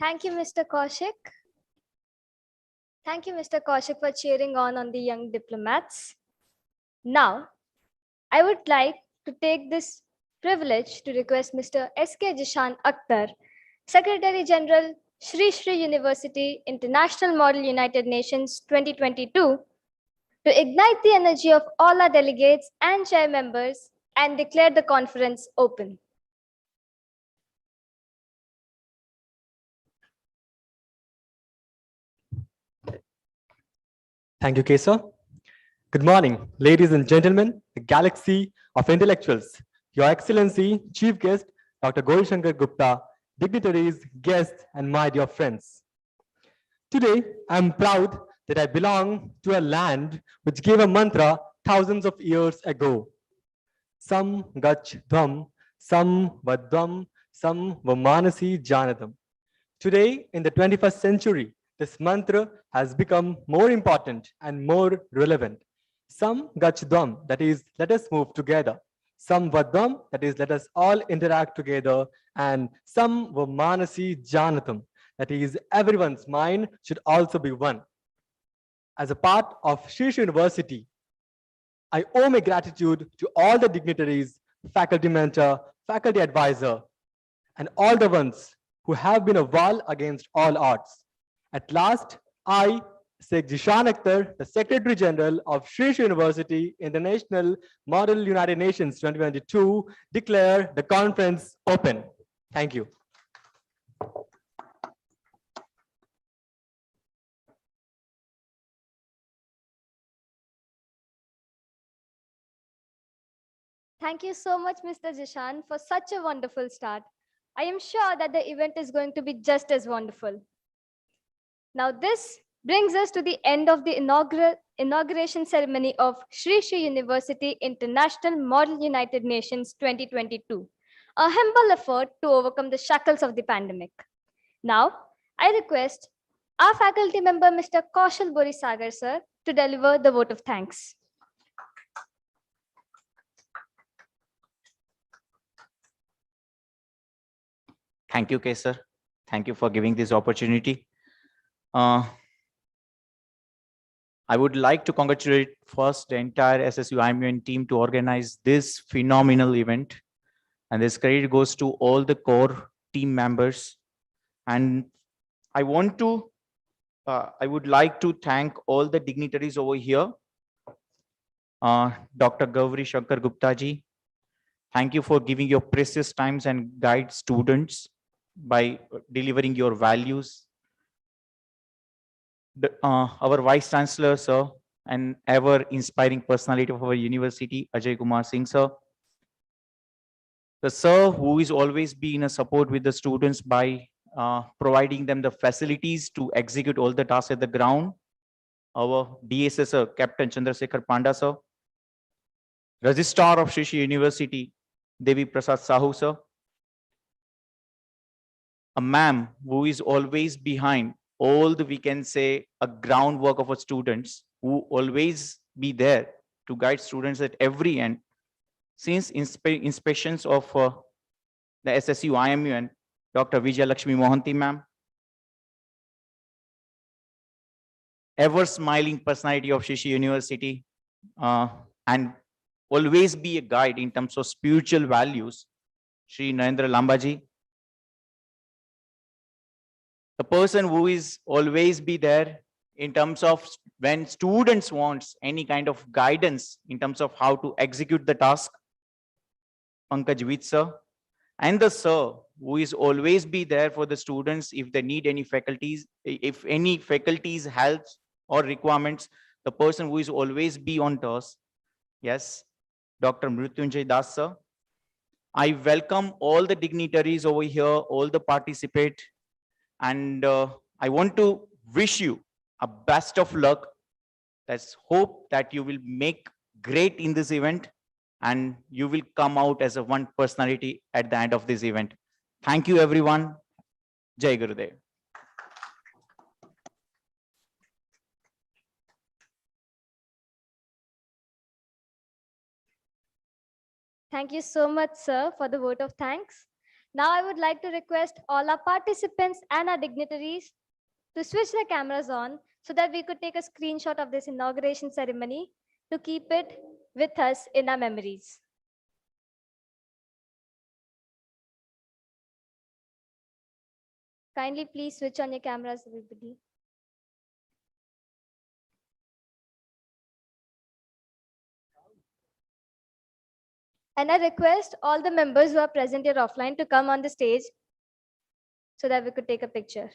Thank you, Mr. Kaushik. Thank you, Mr. Kaushik, for cheering on the young diplomats. Now, I would like to take this privilege to request Mr. S.K. Jishan Akhtar, Secretary General, Sri Sri University International Model United Nations 2022, to ignite the energy of all our delegates and chair members and declare the conference open. Thank you, Kesar. Good morning, ladies and gentlemen, the galaxy of intellectuals, Your Excellency, Chief Guest, Dr. Gauri Shankar Gupta, dignitaries, guests, and my dear friends. Today, I'm proud that I belong to a land which gave a mantra thousands of years ago. Sam gach dham, sam vadvam, sam vamanasi janadam. Today, in the 21st century, this mantra has become more important and more relevant. Sam gachdam, that is, let us move together. Sam vadam, that is, let us all interact together. And sam vamanasi janatam, that is, everyone's mind should also be one. As a part of Sri Sri University, I owe my gratitude to all the dignitaries, faculty mentor, faculty advisor, and all the ones who have been a wall against all odds. At last, I, Sheikh Jishan Akhtar, the Secretary General of Sri Sri University International Model United Nations 2022, declare the conference open. Thank you. Thank you so much, Mr. Jishan, for such a wonderful start. I am sure that the event is going to be just as wonderful. Now, this brings us to the end of the inauguration ceremony of Sri Sri University International Model United Nations 2022, a humble effort to overcome the shackles of the pandemic. Now, I request our faculty member, Mr. Kaushal Borisagar, sir, to deliver the vote of thanks. Thank you, Kesar. Thank you for giving this opportunity. I would like to congratulate first the entire SSUIMUN team to organize this phenomenal event. And this credit goes to all the core team members. And I would like to thank all the dignitaries over here. Dr. Gauri Shankar Gupta ji, thank you for giving your precious times and guide students by delivering your values. Our Vice Chancellor, sir, and ever inspiring personality of our university, Ajay Kumar Singh, sir. The sir who is always been a support with the students by providing them the facilities to execute all the tasks at the ground. Our DSS, sir, Captain Chandrasekhar Panda, sir. Registrar of Sri Sri University, Devi Prasad Sahu, sir. A ma'am who is always behind all the, we can say, a groundwork of our students, who always be there to guide students at every end. Since inspections of the SSUIMUN, Dr. Vijay Lakshmi Mohanty ma'am, ever smiling personality of Sri Sri University, and always be a guide in terms of spiritual values, Sri Narendra Lambaji. The person who is always be there in terms of when students wants any kind of guidance in terms of how to execute the task, Pankaj Vit sir, and the sir who is always be there for the students if they need any faculties, if any faculties help or requirements, the person who is always be on task, yes, Dr. Mrutyunjay Das sir. I welcome all the dignitaries over here, all the participate, and I want to wish you a best of luck. Let's hope that you will make great in this event and you will come out as a one personality at the end of this event. Thank you, everyone. Jai Gurudev. Thank you so much, sir, for the vote of thanks. Now I would like to request all our participants and our dignitaries to switch their cameras on so that we could take a screenshot of this inauguration ceremony to keep it with us in our memories. Kindly please switch on your cameras, everybody. And I request all the members who are present here offline to come on the stage so that we could take a picture.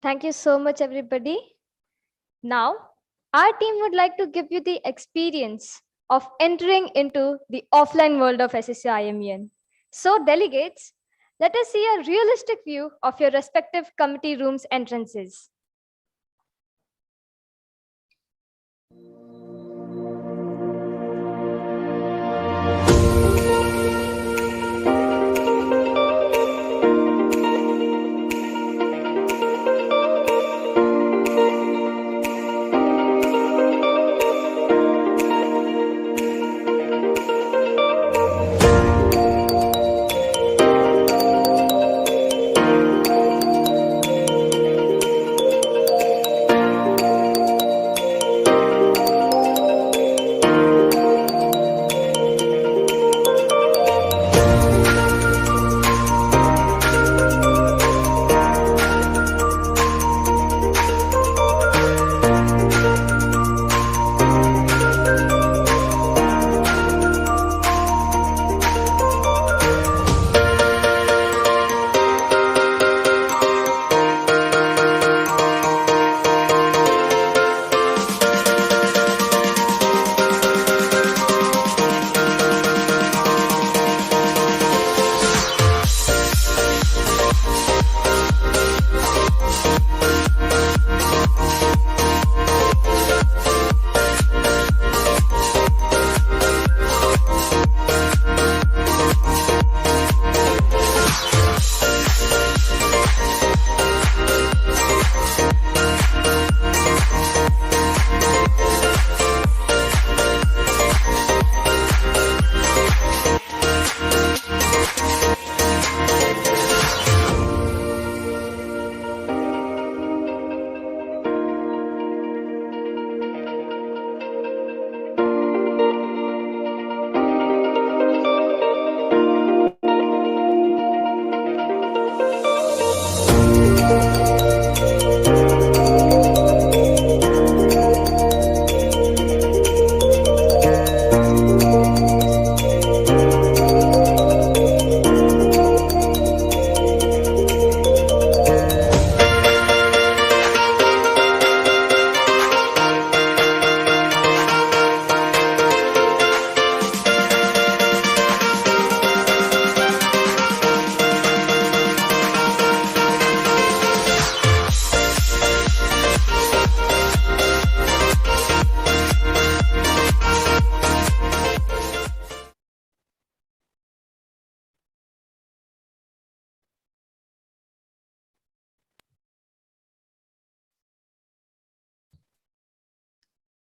Thank you so much, everybody. Now, our team would like to give you the experience of entering into the offline world of SSUIMUN. So, delegates, let us see a realistic view of your respective committee rooms entrances.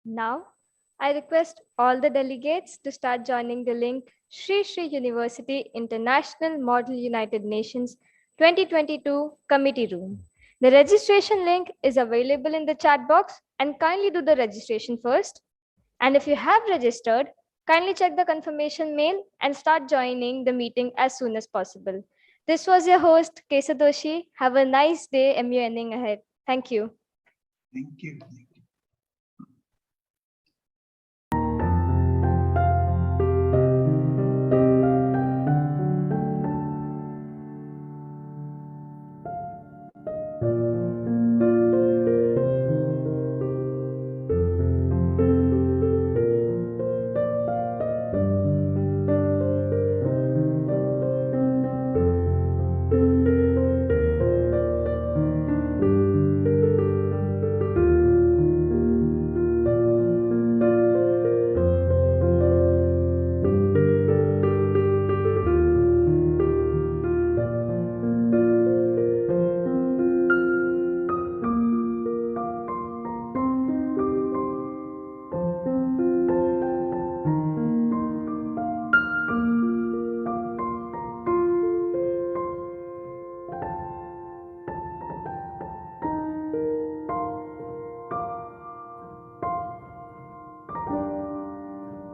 Now, I request all the delegates to start joining the link Sri Sri University International Model United Nations 2022 Committee Room. The registration link is available in the chat box, and kindly do the registration first. And if you have registered, kindly check the confirmation mail and start joining the meeting as soon as possible. This was your host, Kesadoshi. Have a nice day MUNing ahead. Thank you. Thank you.